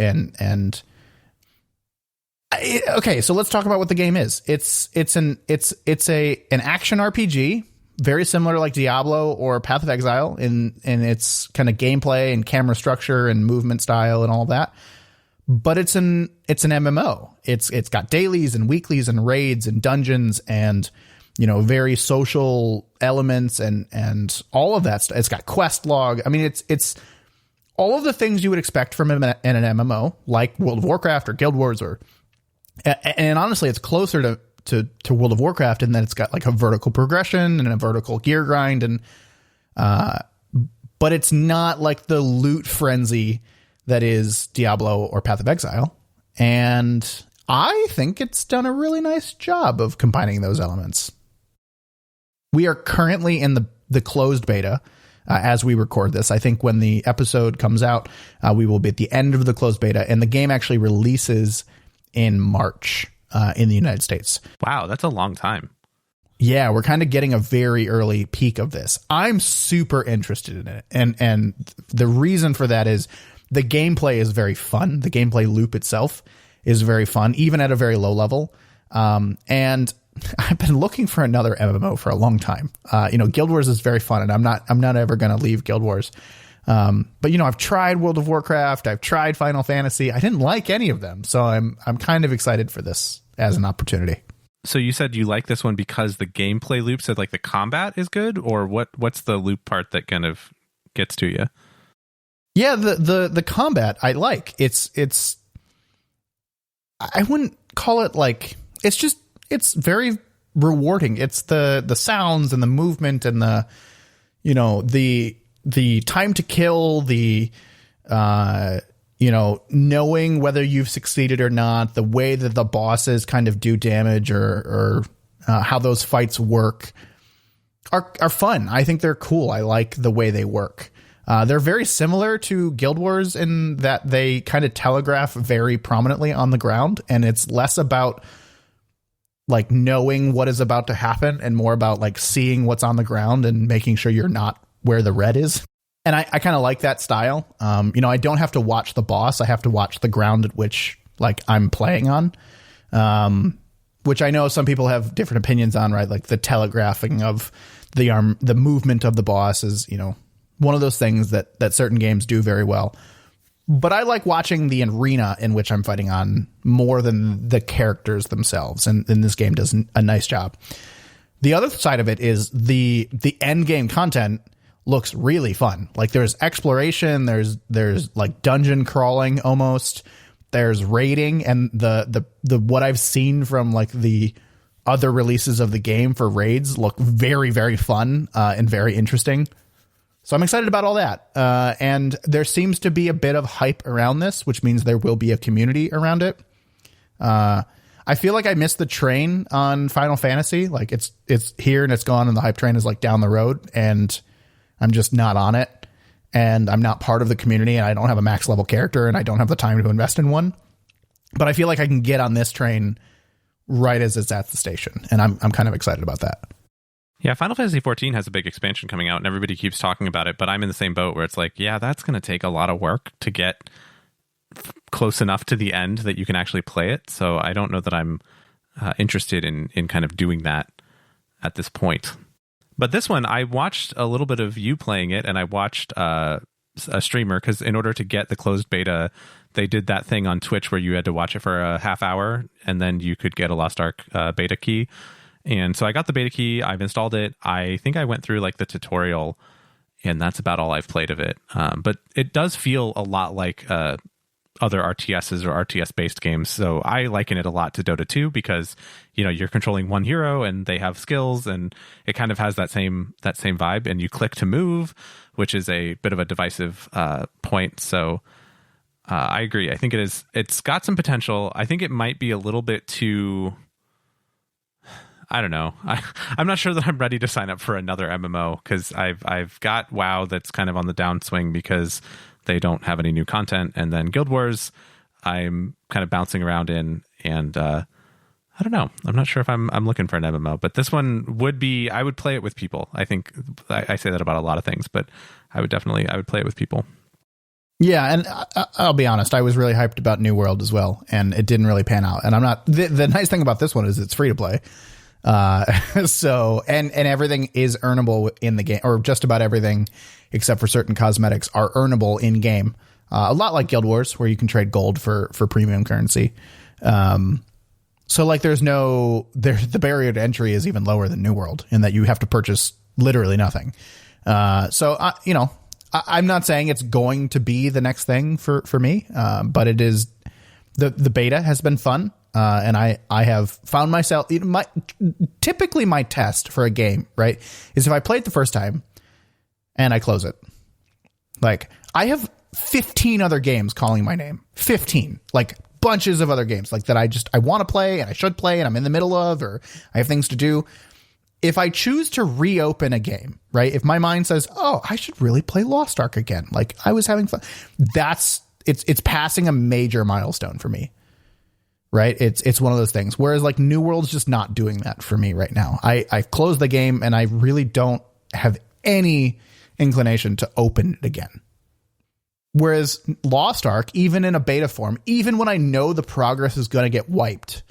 Okay, so let's talk about what the game is. It's an action RPG, very similar to like Diablo or Path of Exile in its kind of gameplay and camera structure and movement style and all of that. But it's an MMO. It's got dailies and weeklies and raids and dungeons and, very social elements and all of that stuff. It's got quest log. I mean, it's all of the things you would expect from an MMO, like World of Warcraft or Guild Wars and honestly, it's closer to World of Warcraft in that it's got like a vertical progression and a vertical gear grind but it's not like the loot frenzy that is Diablo or Path of Exile. And I think it's done a really nice job of combining those elements. We are currently in the closed beta as we record this. I think when the episode comes out, we will be at the end of the closed beta, and the game actually releases in March in the United States. Wow, that's a long time. Yeah, we're kind of getting a very early peek of this. I'm super interested in it. And the reason for that is the gameplay is very fun. The gameplay loop itself is very fun, even at a very low level. And I've been looking for another MMO for a long time. Guild Wars is very fun, and I'm not ever going to leave Guild Wars. But I've tried World of Warcraft, I've tried Final Fantasy. I didn't like any of them, so I'm kind of excited for this as an opportunity. So you said you like this one because the gameplay loop said like the combat is good, or what's the loop part that kind of gets to you? Yeah, the combat I like. It's I wouldn't call it like, it's very rewarding. It's the sounds and the movement and the time to kill, knowing whether you've succeeded or not, the way that the bosses kind of do damage or how those fights work are fun. I think they're cool. I like the way they work. They're very similar to Guild Wars in that they kind of telegraph very prominently on the ground, and it's less about like knowing what is about to happen and more about like seeing what's on the ground and making sure you're not where the red is. And I kind of like that style. I don't have to watch the boss. I have to watch the ground at which like I'm playing on, which I know some people have different opinions on, right? Like the telegraphing of the movement of the boss is, one of those things that certain games do very well. But I like watching the arena in which I'm fighting on more than the characters themselves. And this game does a nice job. The other side of it is the end game content looks really fun. Like there's exploration, there's like dungeon crawling almost, there's raiding, and the what I've seen from like the other releases of the game for raids look very, very fun and very interesting. So I'm excited about all that. And there seems to be a bit of hype around this, which means there will be a community around it. I feel like I missed the train on Final Fantasy. Like it's here and it's gone, and the hype train is like down the road, and I'm just not on it. And I'm not part of the community, and I don't have a max level character, and I don't have the time to invest in one. But I feel like I can get on this train right as it's at the station, and I'm kind of excited about that. Yeah, Final Fantasy XIV has a big expansion coming out, and everybody keeps talking about it, but I'm in the same boat where it's like, yeah, that's going to take a lot of work to get close enough to the end that you can actually play it. So I don't know that I'm interested in kind of doing that at this point. But this one, I watched a little bit of you playing it, and I watched a streamer, because in order to get the closed beta, they did that thing on Twitch where you had to watch it for a half hour, and then you could get a Lost Ark beta key. And so I got the beta key, I've installed it. I think I went through like the tutorial, and that's about all I've played of it. But it does feel a lot like other RTSs or RTS based games. So I liken it a lot to Dota 2 because, you're controlling one hero and they have skills, and it kind of has that same vibe, and you click to move, which is a bit of a divisive point. So I agree. I think it's got some potential. I think it might be a little bit too, I don't know. I'm not sure that I'm ready to sign up for another MMO, because I've got WoW that's kind of on the downswing because they don't have any new content, and then Guild Wars I'm kind of bouncing around in, and I don't know. I'm not sure if I'm looking for an MMO, but this one would be. I would play it with people. I think I say that about a lot of things, but I would play it with people. Yeah, and I'll be honest, I was really hyped about New World as well, and it didn't really pan out. And I'm not. The nice thing about this one is it's free to play. So everything is earnable in the game, or just about everything except for certain cosmetics are earnable in game. A lot like Guild Wars, where you can trade gold for premium currency. So like the barrier to entry is even lower than New World in that you have to purchase literally nothing. I'm not saying it's going to be the next thing for me. But it is the beta has been fun. And I have found myself, typically my test for a game, right, is if I play it the first time and I close it. Like I have 15 other games calling my name. 15, like bunches of other games like that I want to play and I should play and I'm in the middle of, or I have things to do. If I choose to reopen a game, right? If my mind says, oh, I should really play Lost Ark again. Like I was having fun. It's passing a major milestone for me, right? It's one of those things. Whereas like New World's just not doing that for me right now. I've closed the game and I really don't have any inclination to open it again. Whereas Lost Ark, even in a beta form, even when I know the progress is going to get wiped,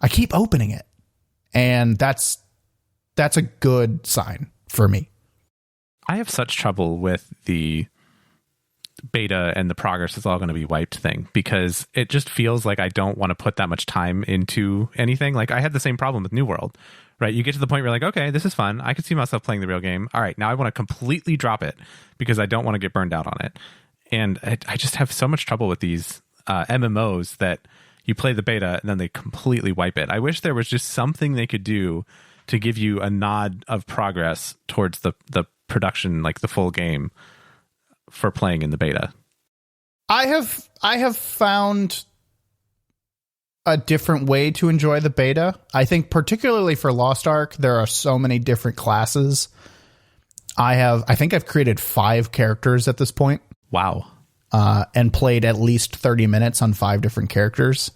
I keep opening it. And that's a good sign for me. I have such trouble with the beta and the progress is all going to be wiped thing, because it just feels like I don't want to put that much time into anything. Like I had the same problem with New World, right? You get to the point where you're like, okay, this is fun. I could see myself playing the real game. All right, now I want to completely drop it because I don't want to get burned out on it. And I just have so much trouble with these MMOs that you play the beta and then they completely wipe it. I wish there was just something they could do to give you a nod of progress towards the production, like the full game, for playing in the beta. I have found a different way to enjoy the beta. I think particularly for Lost Ark, there are so many different classes. I think I've created 5 characters at this point. Wow. And played at least 30 minutes on 5 different characters.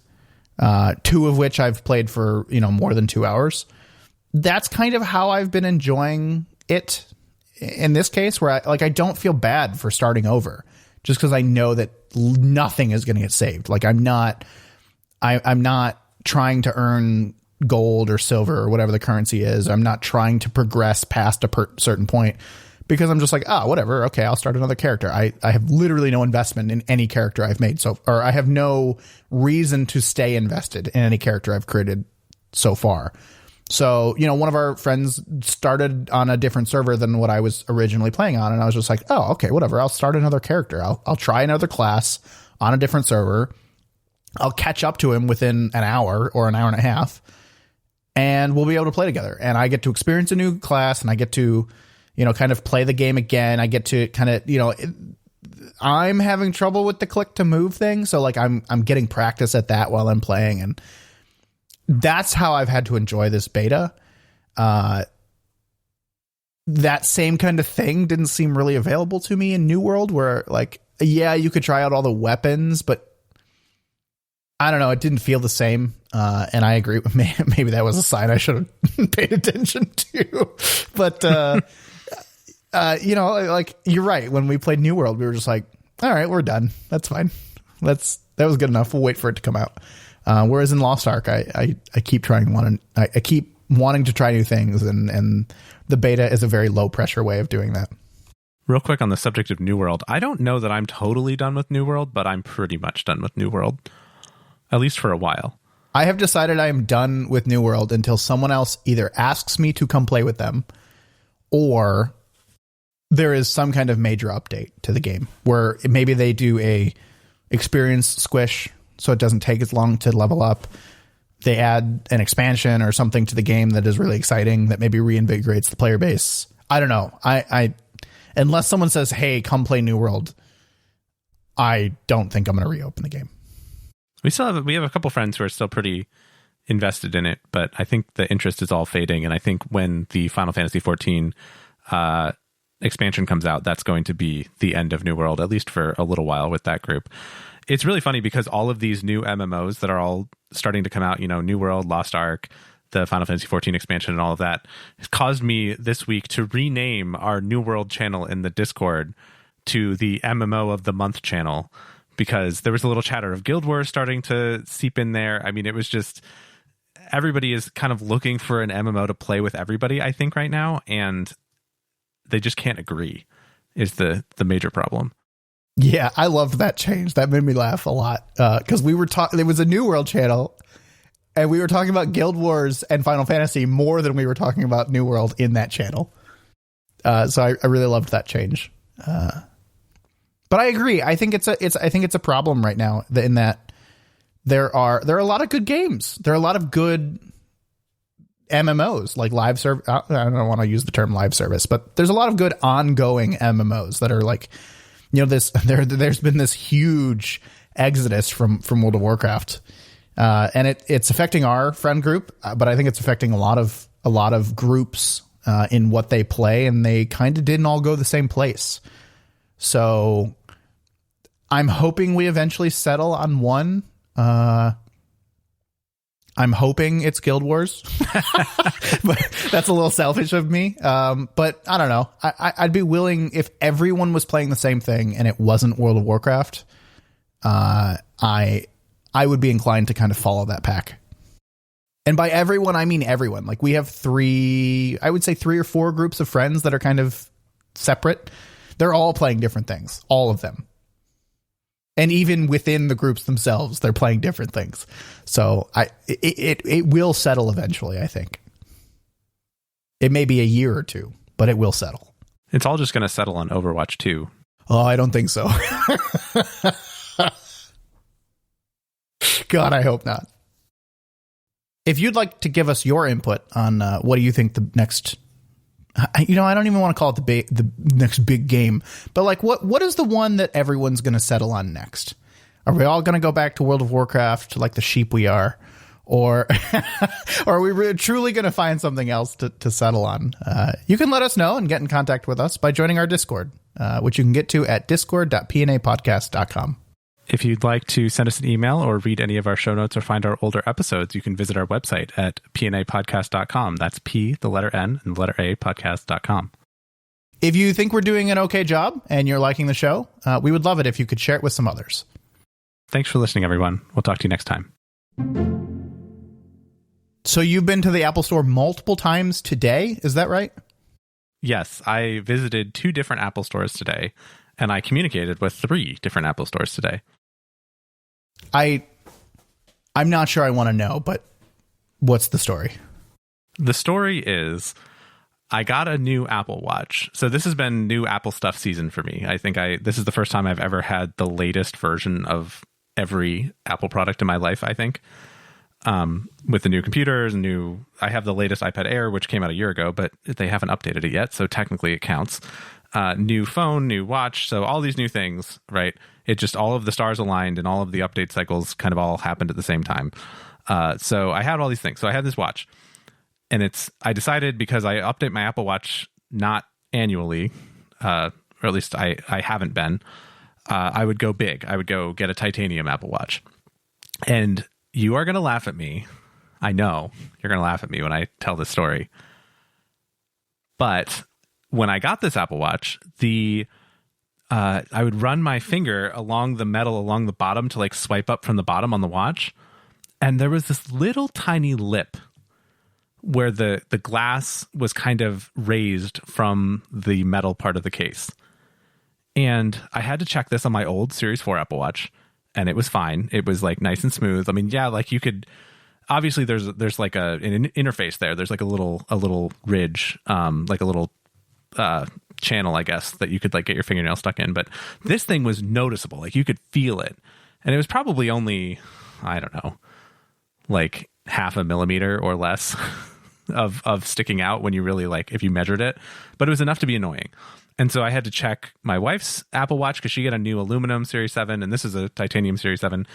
2 of which I've played for, more than 2 hours. That's kind of how I've been enjoying it in this case, where I don't feel bad for starting over just because I know that nothing is going to get saved. Like I'm not trying to earn gold or silver or whatever the currency is. I'm not trying to progress past a certain point because I'm just like, whatever. Okay, I'll start another character. I have literally no investment in any character I've made. Or I have no reason to stay invested in any character I've created so far. So, one of our friends started on a different server than what I was originally playing on. And I was just like, oh, okay, whatever. I'll start another character. I'll try another class on a different server. I'll catch up to him within an hour or an hour and a half, and we'll be able to play together. And I get to experience a new class, and I get to, kind of play the game again. I get to kind of, I'm having trouble with the click to move thing. So like I'm getting practice at that while I'm playing, and that's how I've had to enjoy this beta. That same kind of thing didn't seem really available to me in New World, where like, yeah, you could try out all the weapons, but I don't know, it didn't feel the same. And I agree with me. Maybe that was a sign I should have paid attention to. But, like you're right. When we played New World, we were just like, all right, we're done. That's fine. That was good enough. We'll wait for it to come out. Whereas in Lost Ark, I keep I keep wanting to try new things, and the beta is a very low pressure way of doing that. Real quick on the subject of New World, I don't know that I'm totally done with New World, but I'm pretty much done with New World, at least for a while. I have decided I am done with New World until someone else either asks me to come play with them, or there is some kind of major update to the game where maybe they do a experience squish so it doesn't take as long to level up. They add an expansion or something to the game that is really exciting that maybe reinvigorates the player base. I don't know. I unless someone says, hey, come play New World, I don't think I'm going to reopen the game. We have a couple friends who are still pretty invested in it, but I think the interest is all fading. And I think when the Final Fantasy XIV expansion comes out, that's going to be the end of New World, at least for a little while with that group. It's really funny because all of these new MMOs that are all starting to come out, New World, Lost Ark, the Final Fantasy XIV expansion and all of that, has caused me this week to rename our New World channel in the Discord to the MMO of the Month channel, because there was a little chatter of Guild Wars starting to seep in there. I mean, it was just, everybody is kind of looking for an MMO to play with everybody, I think, right now, and they just can't agree is the major problem. Yeah, I loved that change. That made me laugh a lot because we were talking. It was a New World channel, and we were talking about Guild Wars and Final Fantasy more than we were talking about New World in that channel. So I really loved that change. But I agree. I think it's a problem right now in that there are a lot of good games. There are a lot of good MMOs like live service. I don't want to use the term live service, but there's a lot of good ongoing MMOs that are like, there's been this huge exodus from World of Warcraft, and it's affecting our friend group, but I think it's affecting a lot of groups in what they play, and they kind of didn't all go the same place. So I'm hoping we eventually settle on one. I'm hoping it's Guild Wars, but that's a little selfish of me. But I don't know. I'd be willing if everyone was playing the same thing and it wasn't World of Warcraft. I would be inclined to kind of follow that pack. And by everyone, I mean everyone. Like we have three or four groups of friends that are kind of separate. They're all playing different things, all of them. And even within the groups themselves, they're playing different things. So it will settle eventually, I think. It may be a year or two, but it will settle. It's all just going to settle on Overwatch 2. Oh, I don't think so. God, I hope not. If you'd like to give us your input on what do you think the next... I don't even want to call it the next big game, but like what is the one that everyone's going to settle on next? Are we all going to go back to World of Warcraft like the sheep we are, or are we truly going to find something else to settle on? You can let us know and get in contact with us by joining our Discord, which you can get to at discord.pnapodcast.com. If you'd like to send us an email or read any of our show notes or find our older episodes, you can visit our website at pnapodcast.com. That's P, the letter N, and the letter A, podcast.com. If you think we're doing an okay job and you're liking the show, we would love it if you could share it with some others. Thanks for listening, everyone. We'll talk to you next time. So you've been to the Apple Store multiple times today, is that right? Yes, I visited 2 different Apple stores today, and I communicated with 3 different Apple stores today. I'm not sure I want to know, but what's the story? The story is I got a new Apple Watch. So this has been new Apple stuff season for me. I think this is the first time I've ever had the latest version of every Apple product in my life, I think. With the new computers, I have the latest iPad Air, which came out a year ago, but they haven't updated it yet. So technically it counts. New phone, new watch. So all these new things, right? It just, all of the stars aligned and all of the update cycles kind of all happened at the same time. So I had all these things. So I had this watch, and I decided, because I update my Apple Watch not annually, or at least I haven't been, I would go big. I would go get a titanium Apple Watch. And you are going to laugh at me. I know you're going to laugh at me when I tell this story. But when I got this Apple Watch, I would run my finger along the metal along the bottom to like swipe up from the bottom on the watch, and there was this little tiny lip where the glass was kind of raised from the metal part of the case. And I had to check this on my old Series 4 Apple Watch, and it was fine. It was like nice and smooth. I mean, yeah, like you could obviously there's like an interface there. There's like a little ridge, like a little channel, I guess, that you could like get your fingernail stuck in. But this thing was noticeable. Like you could feel it. And it was probably only, I don't know, like 0.5 millimeter or less of sticking out when you really like, if you measured it. But it was enough to be annoying. And so I had to check my wife's Apple Watch because she got a new aluminum Series 7 and this is a titanium Series 7.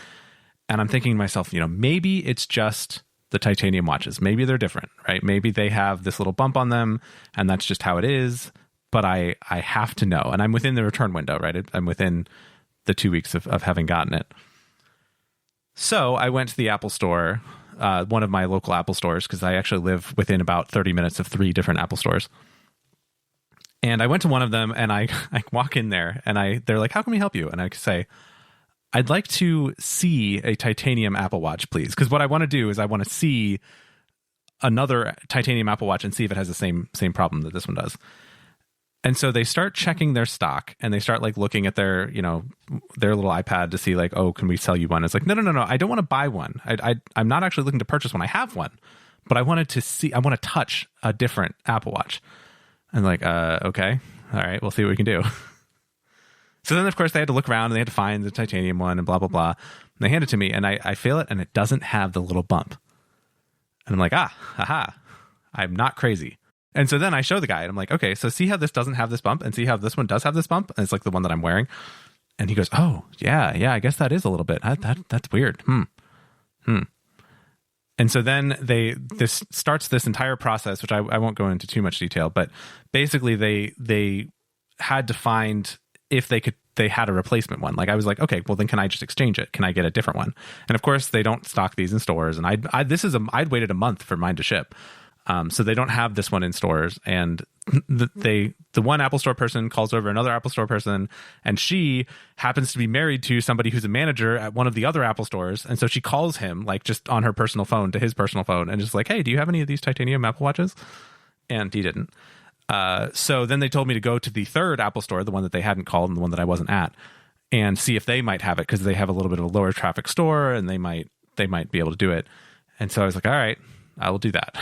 And I'm thinking to myself, maybe it's just the titanium watches. Maybe they're different, right? Maybe they have this little bump on them and that's just how it is. But I have to know. And I'm within the return window, right? I'm within the 2 weeks of having gotten it. So I went to the Apple Store, one of my local Apple stores, because I actually live within about 30 minutes of 3 different Apple stores. And I went to one of them and I walk in there and they're like, how can we help you? And I say, I'd like to see a titanium Apple Watch, please. Because what I want to do is I want to see another titanium Apple Watch and see if it has the same problem that this one does. And so they start checking their stock and they start like looking at their little iPad to see like, oh, can we sell you one? It's like, no. I don't want to buy one. I'm not actually looking to purchase one. I have one, but I want to touch a different Apple Watch. I'm like, okay, all right, we'll see what we can do. So then, of course, they had to look around and they had to find the titanium one and blah, blah, blah. And they hand it to me and I feel it and it doesn't have the little bump. And I'm like, aha, I'm not crazy. And so then I show the guy and I'm like, okay, so see how this doesn't have this bump and see how this one does have this bump? And it's like the one that I'm wearing. And he goes, oh, yeah, I guess that is a little bit. That's weird. And so then this starts this entire process, which I won't go into too much detail, but basically they had to find if they had a replacement one. Like I was like, okay, well then can I just exchange it? Can I get a different one? And of course they don't stock these in stores. And I'd waited a month for mine to ship. So they don't have this one in stores, and the one Apple Store person calls over another Apple Store person, and she happens to be married to somebody who's a manager at one of the other Apple stores, and so she calls him like just on her personal phone to his personal phone, and just like, hey, do you have any of these titanium Apple Watches? And he didn't. So then they told me to go to the third Apple Store, the one that they hadn't called and the one that I wasn't at, and see if they might have it, because they have a little bit of a lower traffic store, and they might be able to do it. And so I was like, all right, I will do that.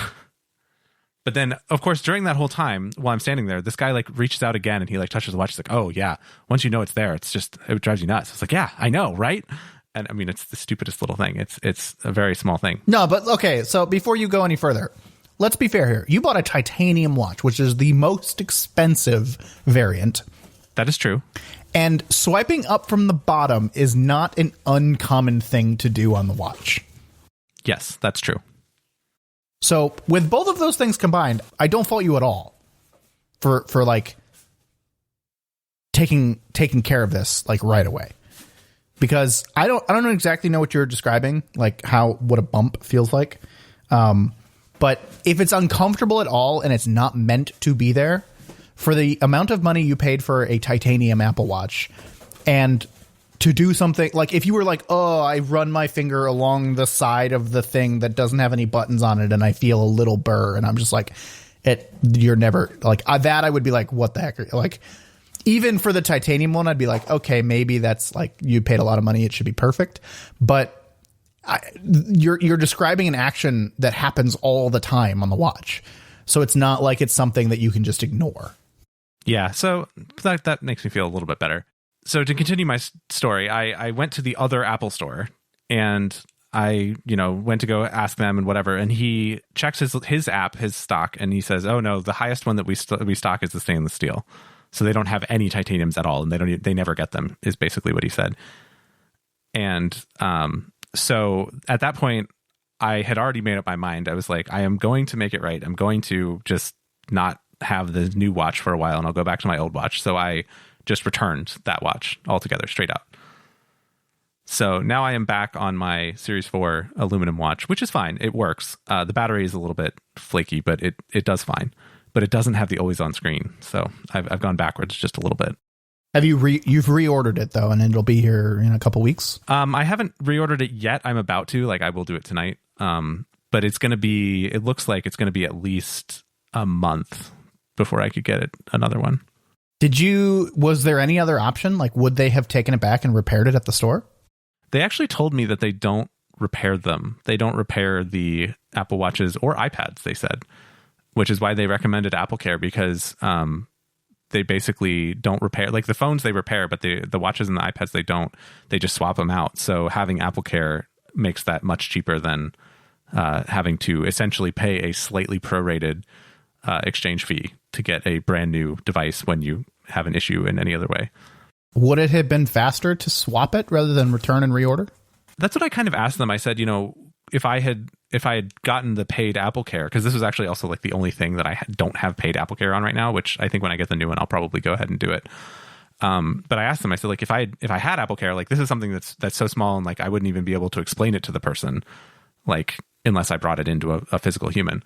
But then, of course, during that whole time, while I'm standing there, this guy like reaches out again and he like touches the watch. He's like, oh yeah, once you know it's there, it drives you nuts. It's like, yeah, I know, right? And I mean, it's the stupidest little thing. It's a very small thing. No, but okay. So before you go any further, let's be fair here. You bought a titanium watch, which is the most expensive variant. That is true. And swiping up from the bottom is not an uncommon thing to do on the watch. Yes, that's true. So with both of those things combined, I don't fault you at all for like taking care of this like right away, because I don't exactly know what you're describing, like what a bump feels like. But if it's uncomfortable at all and it's not meant to be there, for the amount of money you paid for a titanium Apple Watch, and to do something like if you were like, oh, I run my finger along the side of the thing that doesn't have any buttons on it and I feel a little burr, and I'm just like, you're never like that. I would be like, what the heck? Like, even for the titanium one, I'd be like, okay, maybe that's like you paid a lot of money. It should be perfect. But you're describing an action that happens all the time on the watch. So it's not like it's something that you can just ignore. Yeah. So that makes me feel a little bit better. So to continue my story, I went to the other Apple Store and I, went to go ask them and whatever. And he checks his app, his stock, and he says, oh no, the highest one that we stock is the stainless steel. So they don't have any titaniums at all. And they never get them, is basically what he said. And so at that point, I had already made up my mind. I was like, I am going to make it right. I'm going to just not have the new watch for a while and I'll go back to my old watch. So I just returned that watch altogether, straight out. So now I am back on my Series 4 aluminum watch, which is fine. It works. The battery is a little bit flaky, but it does fine. But it doesn't have the always on screen. So I've gone backwards just a little bit. Have you've reordered it though, and it'll be here in a couple weeks? I haven't reordered it yet. I'm about to. I will do it tonight. But it looks like it's going to be at least a month before I could get another one. Was there any other option? Like, would they have taken it back and repaired it at the store? They actually told me that they don't repair them. They don't repair the Apple Watches or iPads, they said, which is why they recommended AppleCare, because they basically don't repair. Like the phones they repair, but the watches and the iPads they don't. They just swap them out. So having AppleCare makes that much cheaper than having to essentially pay a slightly prorated exchange fee to get a brand new device when you have an issue in any other way. Would it have been faster to swap it rather than return and reorder? That's what I kind of asked them. I said, if I had gotten the paid AppleCare, because this was actually also like the only thing that I don't have paid AppleCare on right now, which I think when I get the new one, I'll probably go ahead and do it. But I asked them, I said, like, if I had AppleCare, like this is something that's so small and like I wouldn't even be able to explain it to the person, like unless I brought it into a physical human.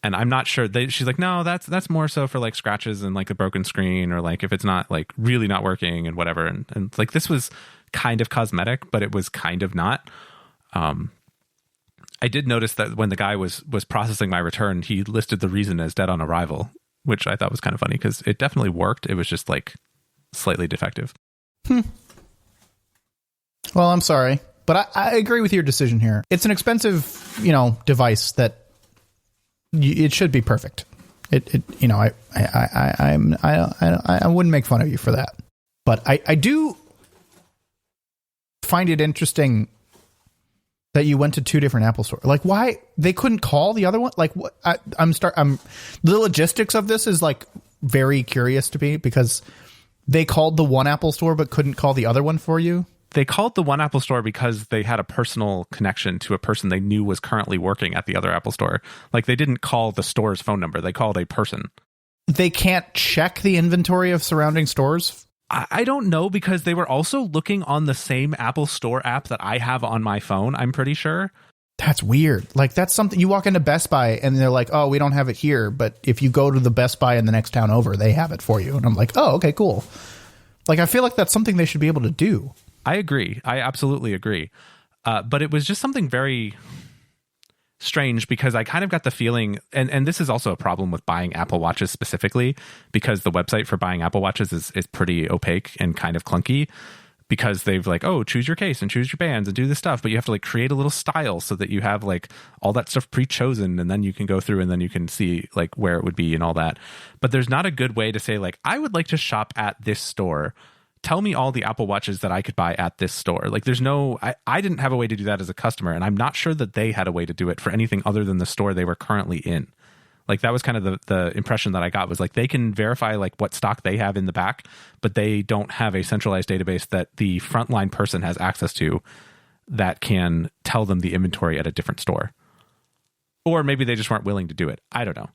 And I'm not sure. She's like, no, that's more so for like scratches and like a broken screen, or like if it's not like really not working and whatever. And like this was kind of cosmetic, but it was kind of not. I did notice that when the guy was processing my return, he listed the reason as dead on arrival, which I thought was kind of funny because it definitely worked. It was just like slightly defective. Well, I'm sorry, but I agree with your decision here. It's an expensive, device that it should be perfect. I wouldn't make fun of you for that, but I do find it interesting that you went to two different Apple stores. Like, why they couldn't call the other one? Like, what? I'm the logistics of this is like very curious to me, because they called the one Apple store but couldn't call the other one for you. They called the one Apple store because they had a personal connection to a person they knew was currently working at the other Apple store. Like, they didn't call the store's phone number. They called a person. They can't check the inventory of surrounding stores. I don't know, because they were also looking on the same Apple Store app that I have on my phone, I'm pretty sure. That's weird. Like, that's something you walk into Best Buy and they're like, oh, we don't have it here. But if you go to the Best Buy in the next town over, they have it for you. And I'm like, oh, okay, cool. Like, I feel like that's something they should be able to do. I agree. I absolutely agree. But it was just something very strange, because I kind of got the feeling, and this is also a problem with buying Apple Watches specifically, because the website for buying Apple Watches is pretty opaque and kind of clunky, because they've like, oh, choose your case and choose your bands and do this stuff, but you have to like create a little style so that you have like all that stuff pre-chosen, and then you can go through and then you can see like where it would be and all that. But there's not a good way to say like, I would like to shop at this store. Tell me all the Apple Watches that I could buy at this store. Like, there's no, I didn't have a way to do that as a customer, and I'm not sure that they had a way to do it for anything other than the store they were currently in. Like, that was kind of the impression that I got, was like, they can verify like what stock they have in the back, but they don't have a centralized database that the frontline person has access to that can tell them the inventory at a different store. Or maybe they just weren't willing to do it. I don't know.